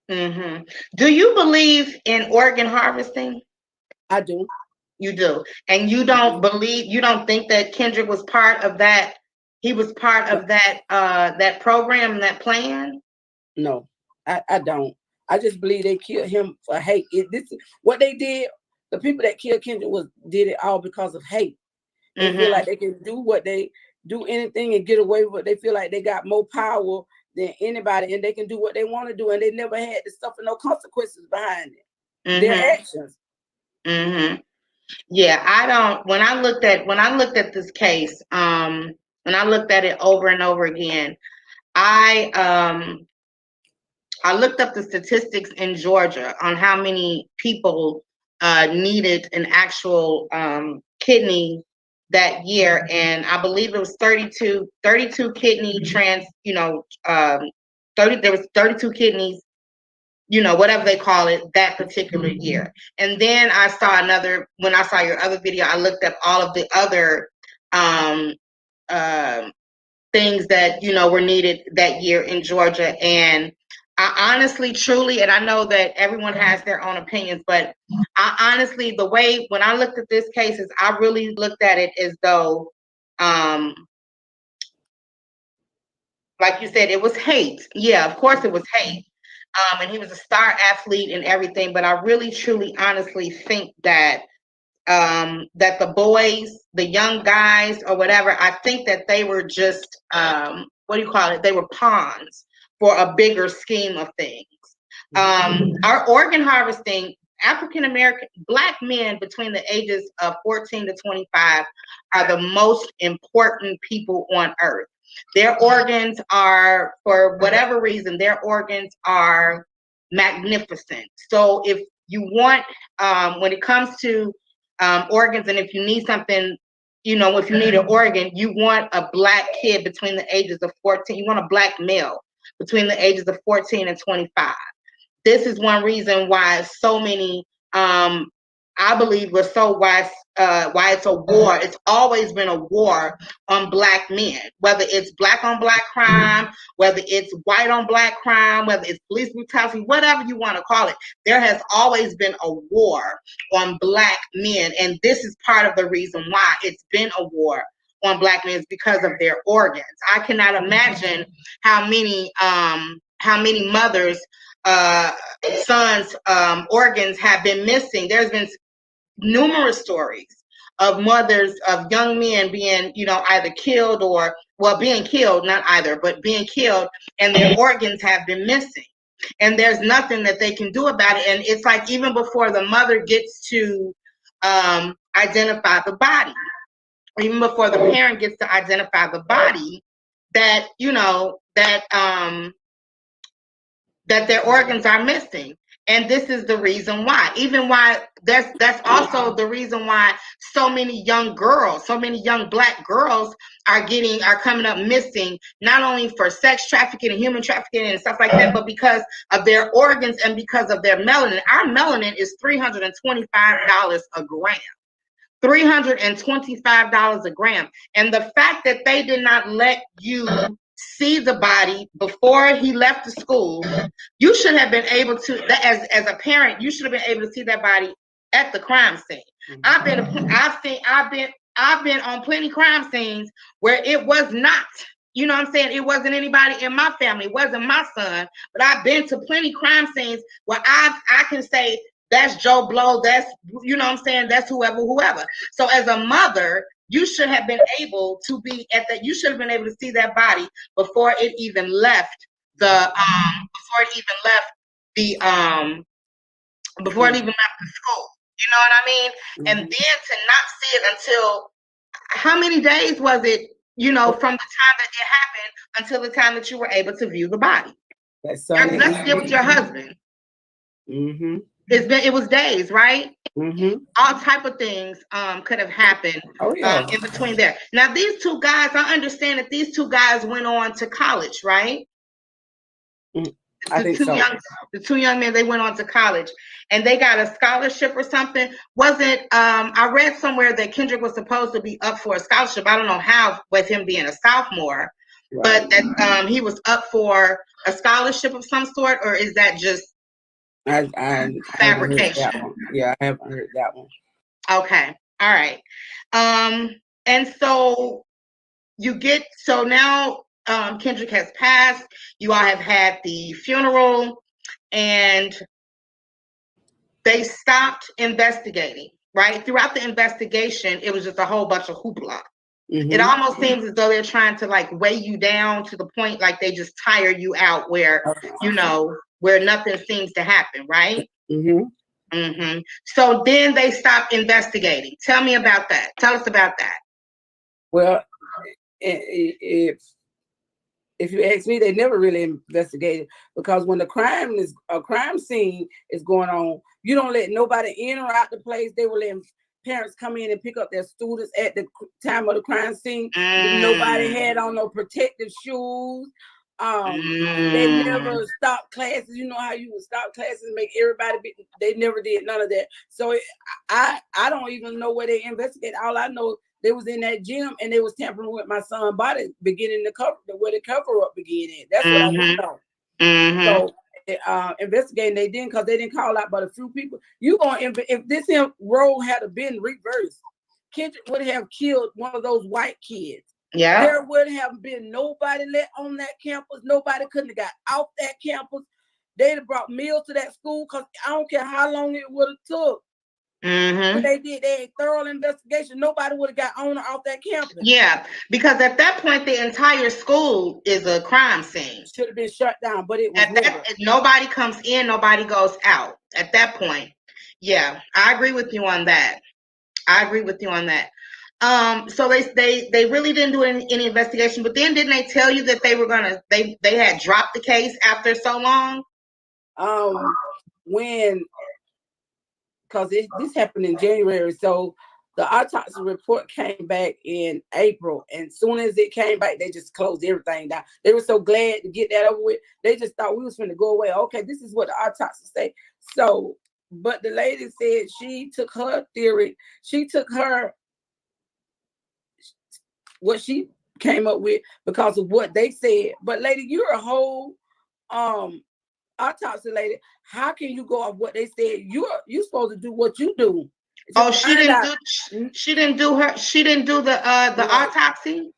Mm-hmm. Do you believe in organ harvesting? I do. You do. And you don't you don't think that Kendrick was part of that? He was part of that program, that plan? No, I don't. I just believe they killed him for hate. This is what they did. The people that killed Kendrick did it all because of hate. They feel like they can do anything and get away with it. They feel like they got more power than anybody, and they can do what they want to do, and they never had to suffer no consequences behind it. Their actions. Mm-hmm. Yeah, I don't. When I looked at this case, when I looked at it over and over again, I looked up the statistics in Georgia on how many people needed an actual kidney that year, and I believe it was 32 kidney there was 32 kidneys, you know, whatever they call it, that particular year. And then when I saw your other video, I looked up all of the other things that, you know, were needed that year in Georgia. And I honestly, truly, and I know that everyone has their own opinions, but I honestly, when I looked at this case, I really looked at it as though, like you said, it was hate. Yeah, of course it was hate. And he was a star athlete and everything, but I really, truly, honestly think that that the boys, the young guys or whatever, I think that they were just, they were pawns for a bigger scheme of things. Our organ harvesting, African American Black men between the ages of 14 to 25 are the most important people on earth. Their organs are, for whatever reason, their organs are magnificent. So if you want, when it comes to organs, and if you need something, you know, if you need an organ, you want a Black kid between the ages of 14. You want a Black male between the ages of 14 and 25. This is one reason why so many, I believe, why it's a war. It's always been a war on Black men, whether it's Black on Black crime, whether it's white on Black crime, whether it's police brutality, whatever you want to call it. There has always been a war on Black men, and this is part of the reason why it's been a war on Black men, is because of their organs. I cannot imagine how many mothers' sons' organs have been missing. There's been numerous stories of mothers of young men being, you know, either killed or, well, being killed, not either, but being killed, and their organs have been missing. And there's nothing that they can do about it. And it's like, even before the mother gets to identify the body, even before the parent gets to identify the body, that, you know, that their organs are missing. And this is the reason why. Even why that's also the reason why so many young girls, so many young Black girls are coming up missing, not only for sex trafficking and human trafficking and stuff like that, but because of their organs and because of their melanin. Our melanin is $325 a gram. $325 a gram. And the fact that they did not let you see the body before he left the school, you should have been able to, as a parent, you should have been able to see that body at the crime scene. I've been on plenty crime scenes where it was not, you know what I'm saying, it wasn't anybody in my family, it wasn't my son, but I've been to plenty crime scenes where I can say, that's Joe Blow, that's, you know what I'm saying, that's whoever. So as a mother, you should have been able to be you should have been able to see that body before it even left the school. You know what I mean? Mm-hmm. And then to not see it until, how many days was it, you know, from the time that it happened until the time that you were able to view the body? Let's get with your husband. Mm-hmm. It was days, right? Mm-hmm. All type of things could have happened in between there. Now, these two guys, I understand that these two guys went on to college, right? The two young men, they went on to college and they got a scholarship or something. I read somewhere that Kendrick was supposed to be up for a scholarship. I don't know how, with him being a sophomore, right, but that he was up for a scholarship of some sort, or is that just fabrication? I haven't heard that one. Okay. All right. And so now Kendrick has passed. You all have had the funeral, and they stopped investigating, right? Throughout the investigation, it was just a whole bunch of hoopla. Mm-hmm. It almost seems as though they're trying to like weigh you down to the point like they just tire you out where, you know, where nothing seems to happen, right? Mm-hmm. Mm-hmm. So then they stopped investigating. Tell me about that. Tell us about that. Well, if you ask me, they never really investigated, because when a crime scene is going on, you don't let nobody in or out the place. They will let parents come in and pick up their students at the time of the crime scene. Nobody had on no protective shoes. They never stopped classes. You know how you would stop classes and make everybody they never did none of that. So I don't even know where they investigate. All I know, they was in that gym and they was tampering with my son's body, beginning where the cover up began in. That's what I know. Mm-hmm. So investigating, they didn't, because they didn't call out but a few people. If this role had been reversed, Kendrick would have killed one of those white kids. Yeah. There would have been nobody let on that campus. Nobody couldn't have got off that campus. They'd have brought meals to that school, because I don't care how long it would have took. Mm-hmm. When they did a thorough investigation, nobody would have got on or off that campus. Yeah, because at that point, the entire school is a crime scene. Should have been shut down, but it was nobody comes in, nobody goes out at that point. Yeah, I agree with you on that. So they really didn't do any investigation, but then didn't they tell you that they had dropped the case after so long? Because this happened in January, so the autopsy report came back in April, and as soon as it came back, they just closed everything down. They were so glad to get that over with. They just thought we was going to go away. Okay, this is what the autopsy say. So, but the lady said she took her theory. She took what she came up with because of what they said. But lady, you're a whole autopsy lady. How can you go off what they said? You're supposed to do what you do. Oh, she didn't do the autopsy.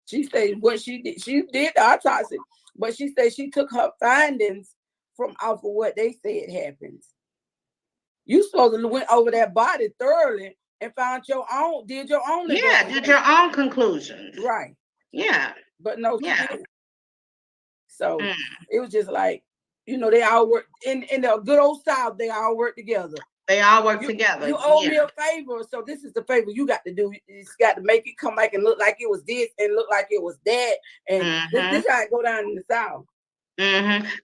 She said what she did. She did the autopsy, but she said she took her findings from off of what they said happens. You supposed to went over that body thoroughly and found did your own. Yeah, did your own conclusions. Right. Yeah. But no, she didn't. So it was just like, they all work in the good old South. They all work together. They all work together. You owe me a favor, so this is the favor you got to do. It's got to make it come back and look like it was this and look like it was that. And this how it go down in the South.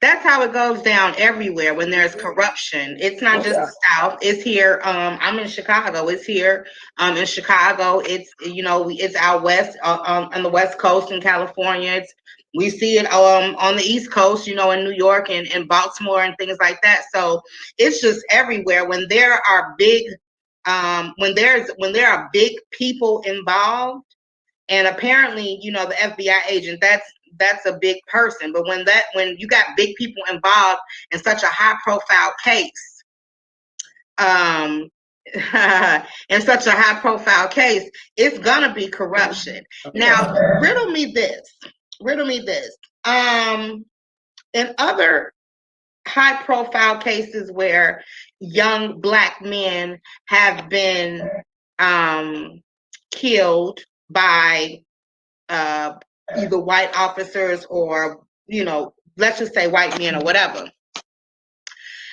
That's how it goes down everywhere when there's corruption. It's not just the South. It's here. I'm in Chicago. It's here. In Chicago. It's it's out west on the West Coast in California. We see it on the East Coast, in New York and Baltimore and things like that. So it's just everywhere. When there are big, when there are big people involved, and apparently, the FBI agent, that's a big person. But when you got big people involved in such a high profile case, it's gonna be corruption. Now, riddle me this. In other high profile cases where young Black men have been killed by either white officers or, let's just say white men or whatever,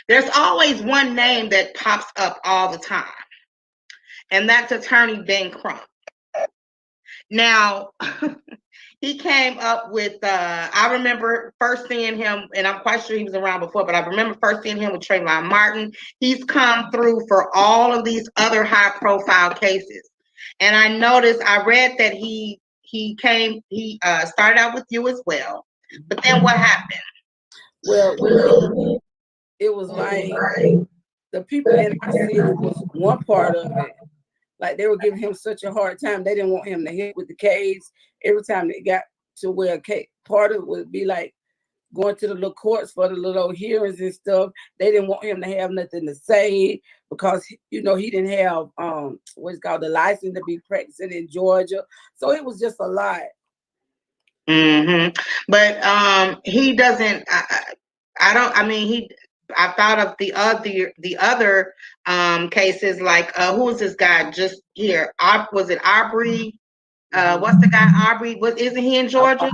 there's always one name that pops up all the time, and that's Attorney Ben Crump. Now, he came up with, I remember first seeing him, and I'm quite sure he was around before, but I remember first seeing him with Trayvon Martin. He's come through for all of these other high profile cases. And I read that he started out with you as well. But then what happened? Well, it was like the people in our city was one part of it. Like they were giving him such a hard time. They didn't want him to hit with the case. Every time they got to where part of it would be like going to the little courts for the little hearings and stuff. They didn't want him to have nothing to say because, he didn't have what's called the license to be practicing in Georgia. So it was just a lot. But he doesn't. I thought of the other cases, like who was this guy just here? Was it Aubrey? What's the guy Aubrey? Isn't he in Georgia?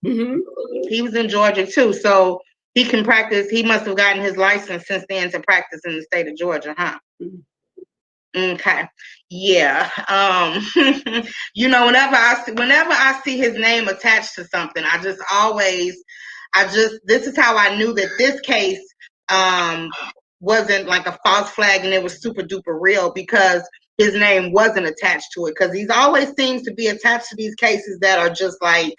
He was in Georgia too, so he can practice. He must have gotten his license since then to practice in the state of Georgia, huh? Okay, yeah. Whenever I see his name attached to something, this is how I knew that this case wasn't like a false flag and it was super duper real, because his name wasn't attached to it. Because he's always seems to be attached to these cases that are just like,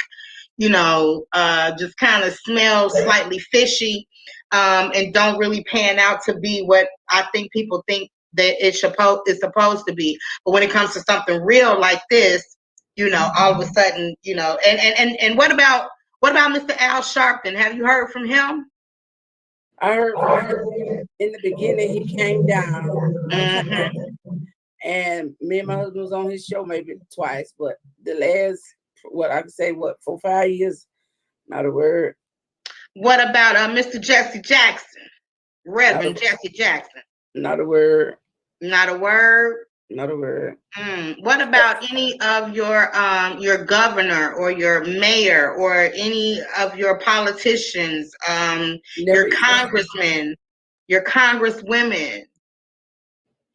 just kind of smell slightly fishy, and don't really pan out to be what I think people think that it's supposed to be. But when it comes to something real like this, all of a sudden, and what about Mr. Al Sharpton? Have you heard from him? I heard from him in the beginning. He came down and me and my husband was on his show maybe twice, but the last, 4 or 5 years, not a word. What about Mr. Jesse Jackson, Reverend Jesse Jackson? Not a word. Not a word. Not a word. What about any of your governor or your mayor or any of your politicians, your congressmen, your congresswomen?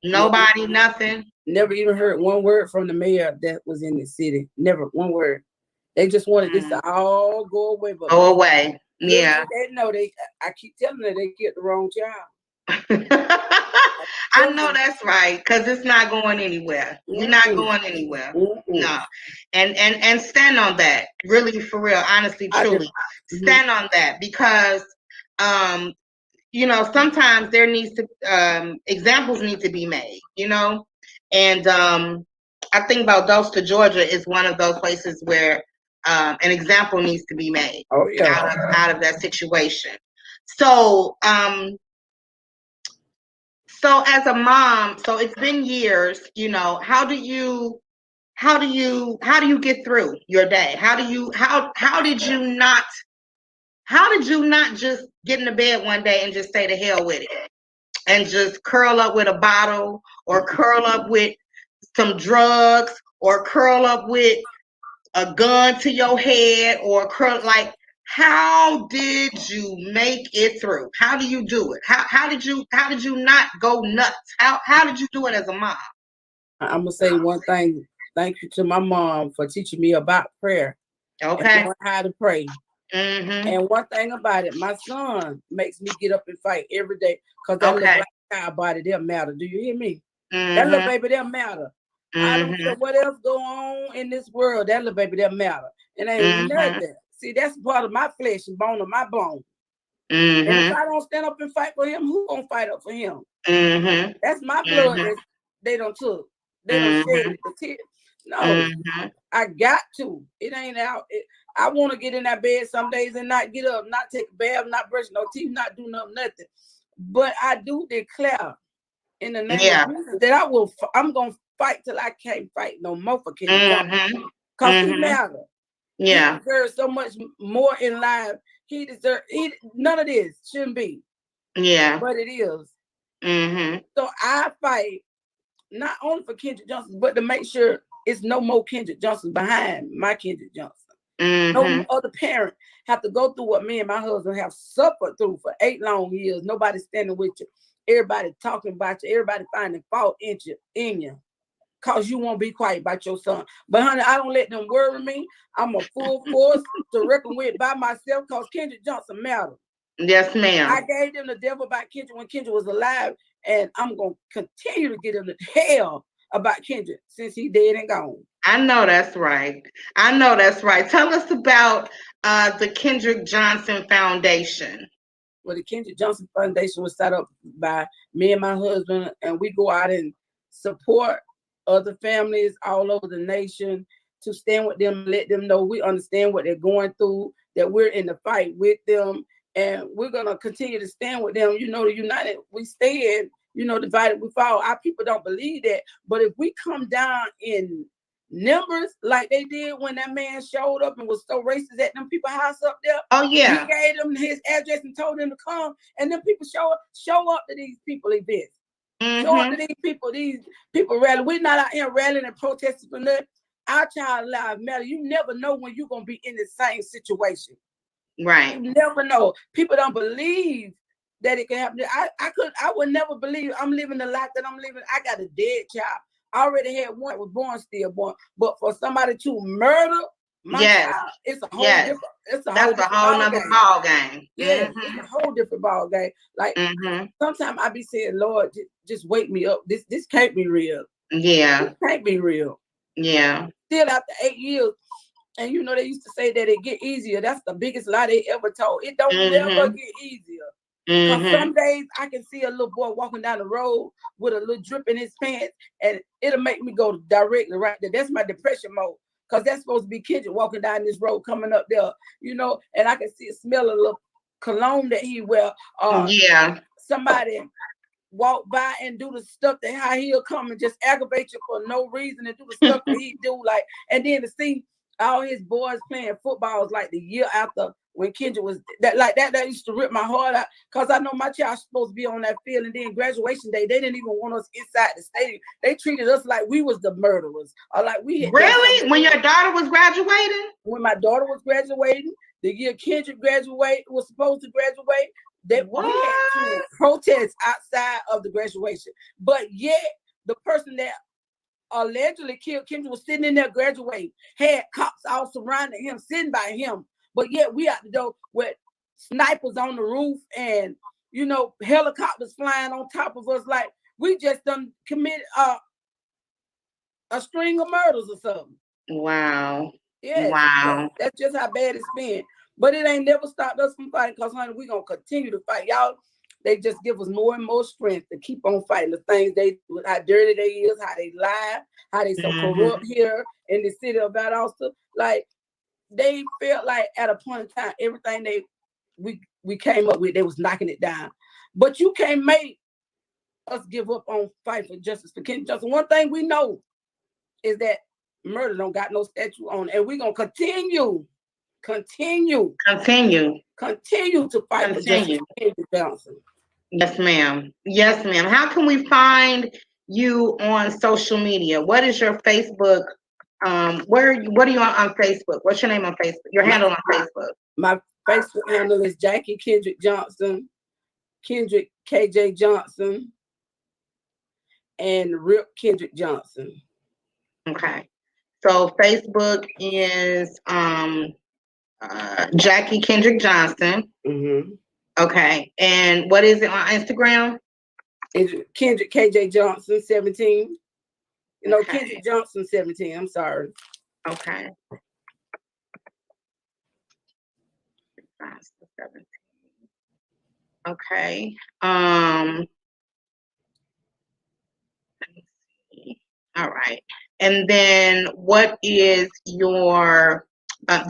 Nobody, nothing. Never even heard one word from the mayor that was in the city. Never one word. They just wanted this to all go away. But Go away. little Yeah. did they know I keep telling them they get the wrong child. I know that's right, because it's not going anywhere. You're not going anywhere. No. And stand on that. Really, for real, honestly, truly. Stand on that, because you know, sometimes there needs to examples need to be made, you know. And I think Valdosta, Georgia is one of those places where an example needs to be made out of that situation. So so as a mom, so it's been years, you know, how do you get through your day? How did you not just get into bed one day and just say to hell with it and just curl up with a bottle, or curl up with some drugs, or curl up with a gun to your head, or curl, like, how did you make it through? How do you do it? How did you not go nuts? How did you do it as a mom? I'm gonna say one thing. Thank you to my mom for teaching me about prayer. Okay. And how to pray. And one thing about it, my son makes me get up and fight every day, because that little black child body, they'll matter. Do you hear me? That little baby, they'll matter. I don't care what else go on in this world, that little baby, they'll matter. And ain't nothing. See, that's part of my flesh and bone of my bone. And if I don't stand up and fight for him, who gonna fight up for him? That's my blood that they don't took. They don't shed the tears. No, I got to. It ain't out. I want to get in that bed some days and not get up, not take a bath, not brush no teeth, not do nothing. But I do declare in the name of Jesus that I'm going to fight till I can't fight no more for Kendrick Johnson. Because he matters. Yeah. He deserves so much more in life. He deserves, none of this shouldn't be. Yeah. But it is. So I fight not only for Kendrick Johnson, but to make sure it's no more Kendrick Johnson behind my Kendrick Johnson. No other parent have to go through what me and my husband have suffered through for 8 long years. Nobody standing with you. Everybody talking about you. Everybody finding fault in you. Because you won't be quiet about your son. But honey, I don't let them worry me. I'm a full force to reckon with by myself, because Kendrick Johnson matters. Yes, ma'am. I gave them the devil about Kendrick when Kendrick was alive, and I'm going to continue to get them to hell about Kendrick since he dead and gone. I know that's right. I know that's right. Tell us about the Kendrick Johnson Foundation. Well, the Kendrick Johnson Foundation was set up by me and my husband, and we go out and support other families all over the nation to stand with them, let them know we understand what they're going through, that we're in the fight with them, and we're going to continue to stand with them. You know, the united we stand, you know, divided we fall. Our people don't believe that, but if we come down in numbers like they did when that man showed up and was so racist at them people's house up there. Oh yeah. He gave them his address and told them to come, and them people show up to these people events. Show up to these people rally. We're not out here rallying and protesting for nothing. Our child lives matter. You never know when you're gonna be in the same situation. Right. You never know. People don't believe that it can happen. I would never believe I'm living the life that I'm living. I got a dead child. I already had one that was born, still born. But for somebody to murder my child, it's a whole different. That's a whole nother ball game. Yeah, it's a whole different ball game. Like sometimes I be saying, Lord, just wake me up. This can't be real. Yeah, this can't be real. Yeah. Still after 8 years, and you know they used to say that it get easier. That's the biggest lie they ever told. It don't never get easier. Some days I can see a little boy walking down the road with a little drip in his pants, and it'll make me go directly right there. That's my depression mode, because that's supposed to be Kendrick walking down this road coming up there, you know, and I can smell a little cologne that he wear. Somebody walk by and do the stuff that how he'll come and just aggravate you for no reason and do the stuff that he do, like, and then to see all his boys playing footballs like the year after when Kendrick was that used to rip my heart out, because I know my child's supposed to be on that field, and then graduation day they didn't even want us inside the stadium. They treated us like we was the murderers, or like we had really. When your daughter was graduating? When my daughter was graduating, the year Kendrick was supposed to graduate, that we had to protest outside of the graduation. But yet, the person that allegedly killed Kendra was sitting in there graduating, had cops all surrounding him, sitting by him. But yet, we out the door with snipers on the roof and, you know, helicopters flying on top of us. Like, we just done committed a string of murders or something. Wow. Yes, Wow. that's just how bad it's been. But it ain't never stopped us from fighting, because, honey, we're going to continue to fight. Y'all, they just give us more and more strength to keep on fighting the things they do, how dirty they is, how they lie, how they so corrupt here in the city of Valdosta. Like, they felt like at a point in time, everything we came up with, they was knocking it down. But you can't make us give up on fighting for justice for Kendra Johnson. One thing we know is that murder don't got no statute on it, and we're going to continue to fight for justice for Kendra Johnson. Yes, ma'am. Yes, ma'am. How can we find you on social media? What is your Facebook? What are you on Facebook? What's your name on Facebook? Your handle on Facebook? My Facebook handle is Jackie Kendrick Johnson, Kendrick KJ Johnson, and Rip Kendrick Johnson. Okay. So Facebook is Jackie Kendrick Johnson. Okay. And what is it on Instagram? It's Kendrick KJ Johnson 17. You know, Kendrick Johnson 17. I'm sorry. Okay. Okay. Let me see. All right. And then what is your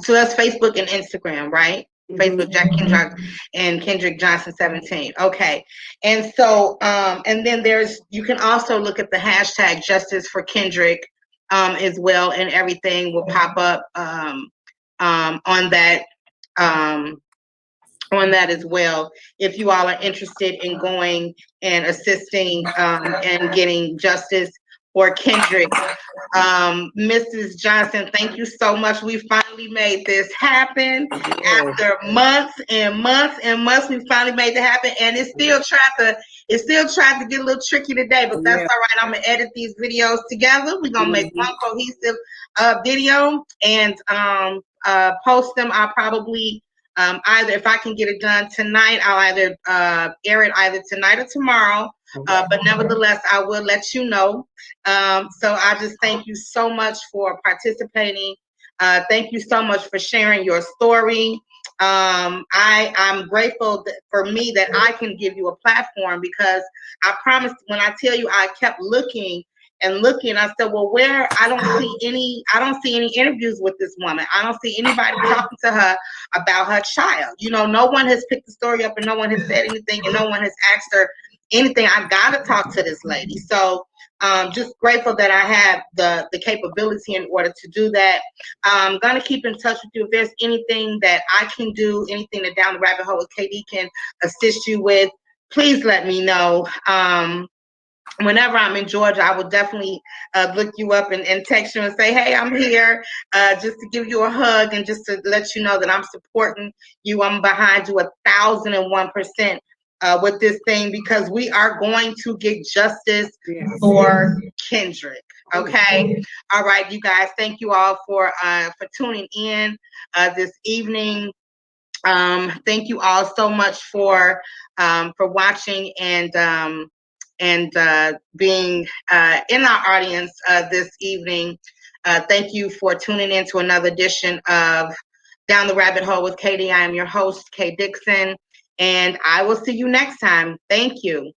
so that's Facebook and Instagram, right? Facebook, Jacquelyn Johnson and Kendrick Johnson 17. Okay. And so and then you can also look at the hashtag Justice for Kendrick as well, and everything will pop up on that as well, if you all are interested in going and assisting and getting justice for Kendrick. Mrs. Johnson, thank you so much. We finally made this happen. After months and months and months, we finally made it happen, and it still tried to get a little tricky today, but that's all right. I'm gonna edit these videos together. We're gonna make one cohesive video and post them. I'll probably either, if I can get it done tonight, I'll either air it either tonight or tomorrow. But nevertheless, I will let you know. So I just thank you so much for participating. Thank you so much for sharing your story. I'm grateful for me that I can give you a platform, because I promised, when I tell you, I kept looking and looking. I said, well, I don't see any interviews with this woman. I don't see anybody talking to her about her child. You know, no one has picked the story up, and no one has said anything, and no one has asked her anything. I've got to talk to this lady. So just grateful that I have the capability in order to do that. I'm going to keep in touch with you. If there's anything that I can do, anything that Down the Rabbit Hole with KD can assist you with, please let me know. Whenever I'm in Georgia, I will definitely look you up and text you and say, hey, I'm here, just to give you a hug and just to let you know that I'm supporting you. I'm behind you 1,001% with this thing, because we are going to get justice for Kendrick. Okay. All right, you guys, thank you all for tuning in this evening. Thank you all so much for watching and being in our audience this evening. Thank you for tuning in to another edition of Down the Rabbit Hole with KD. I am your host, K. Dixon, and I will see you next time. Thank you.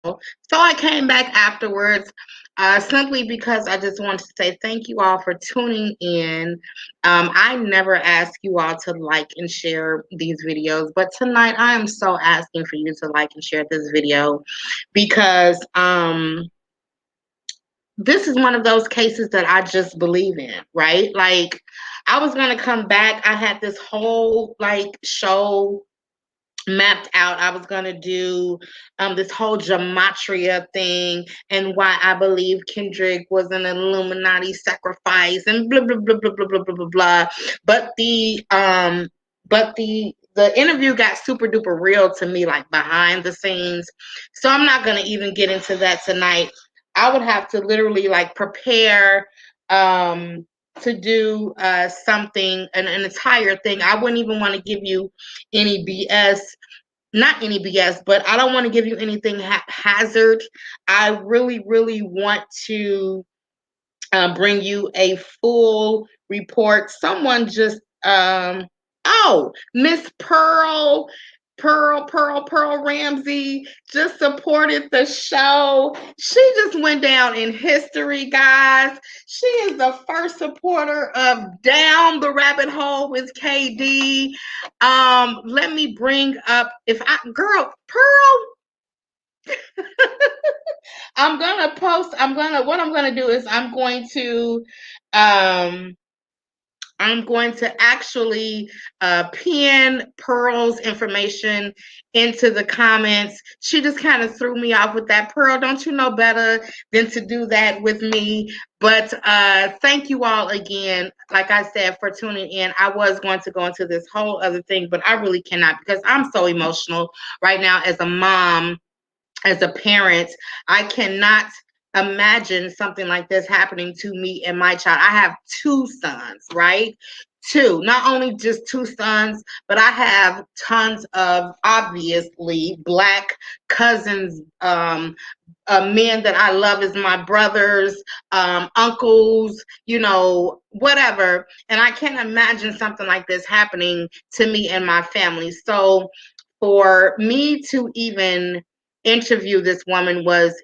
So I came back afterwards simply because I just wanted to say thank you all for tuning in. I never ask you all to like and share these videos, but tonight I am so asking for you to like and share this video, because this is one of those cases that I just believe in, right? Like, I was going to come back. I had this whole show mapped out. I was going to do this whole gematria thing and why I believe Kendrick was an Illuminati sacrifice and blah blah blah blah blah blah blah blah blah. But the interview got super duper real to me, like behind the scenes. So I'm not going to even get into that tonight. I would have to literally like prepare to do something, an entire thing. I wouldn't even want to give you any BS, not any BS, but I don't want to give you anything haphazard. I really, really want to bring you a full report. Someone just, Miss Pearl Ramsey just supported the show. She just went down in history, guys. She is the first supporter of Down the Rabbit Hole with KD. Let me bring up Pearl. What I'm gonna do is I'm going to actually pin Pearl's information into the comments. She just kind of threw me off with that. Pearl, don't you know better than to do that with me? But thank you all again, like I said, for tuning in. I was going to go into this whole other thing, but I really cannot because I'm so emotional right now as a mom, as a parent. I cannot imagine something like this happening to me and my child. I have 2 sons, right? 2, not only just 2 sons, but I have tons of obviously Black cousins, men that I love as my brothers, uncles, whatever. And I can't imagine something like this happening to me and my family. So for me to even interview this woman was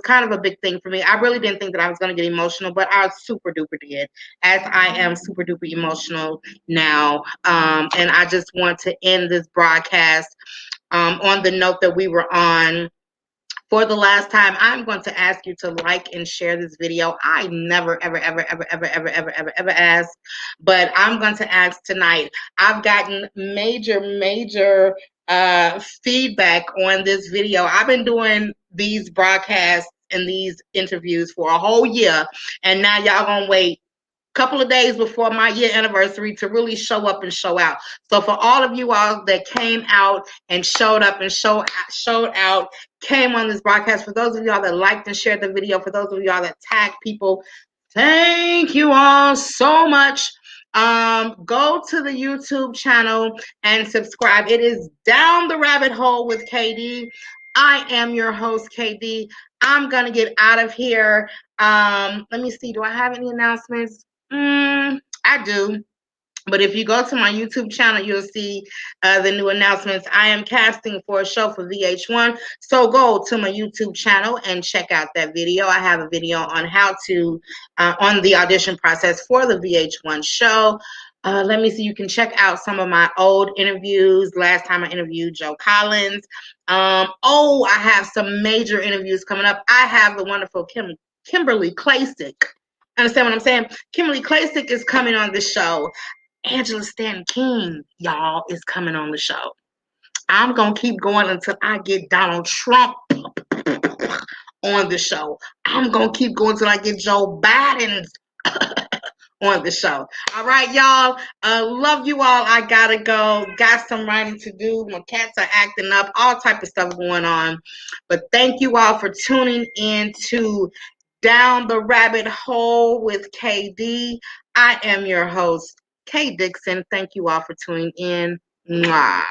kind of a big thing for me. I really didn't think that I was going to get emotional, but I super duper did, as I am super duper emotional now. And I just want to end this broadcast on the note that we were on. For the last time, I'm going to ask you to like and share this video. I never, ever, ever, ever, ever, ever, ever, ever, ever ask, but I'm going to ask tonight. I've gotten major feedback on this video. I've been doing these broadcasts and these interviews for a whole year, and now y'all gonna wait couple of days before my year anniversary to really show up and show out. So for all of you all that came out and showed up and showed out, came on this broadcast, for those of y'all that liked and shared the video, for those of y'all that tagged people, thank you all so much. Go to the YouTube channel and subscribe. It is Down the Rabbit Hole with KD. I am your host, KD. I'm gonna get out of here. Let me see. Do I have any announcements? I do. But if you go to my YouTube channel, you'll see the new announcements. I am casting for a show for VH1. So go to my YouTube channel and check out that video. I have a video on how to, on the audition process for the VH1 show. Let me see. You can check out some of my old interviews. Last time I interviewed Joe Collins. I have some major interviews coming up. I have the wonderful Kimberly Klasick. Understand what I'm saying? Kimberly Klasick is coming on the show. Angela Stanton King, y'all, is coming on the show. I'm going to keep going until I get Donald Trump on the show. I'm going to keep going until I get Joe Biden on the show. All right, y'all. Love you all. I got to go. Got some writing to do. My cats are acting up. All type of stuff going on. But thank you all for tuning in to Down the Rabbit Hole with KD. I am your host, K. Dixon. Thank you all for tuning in. Mwah.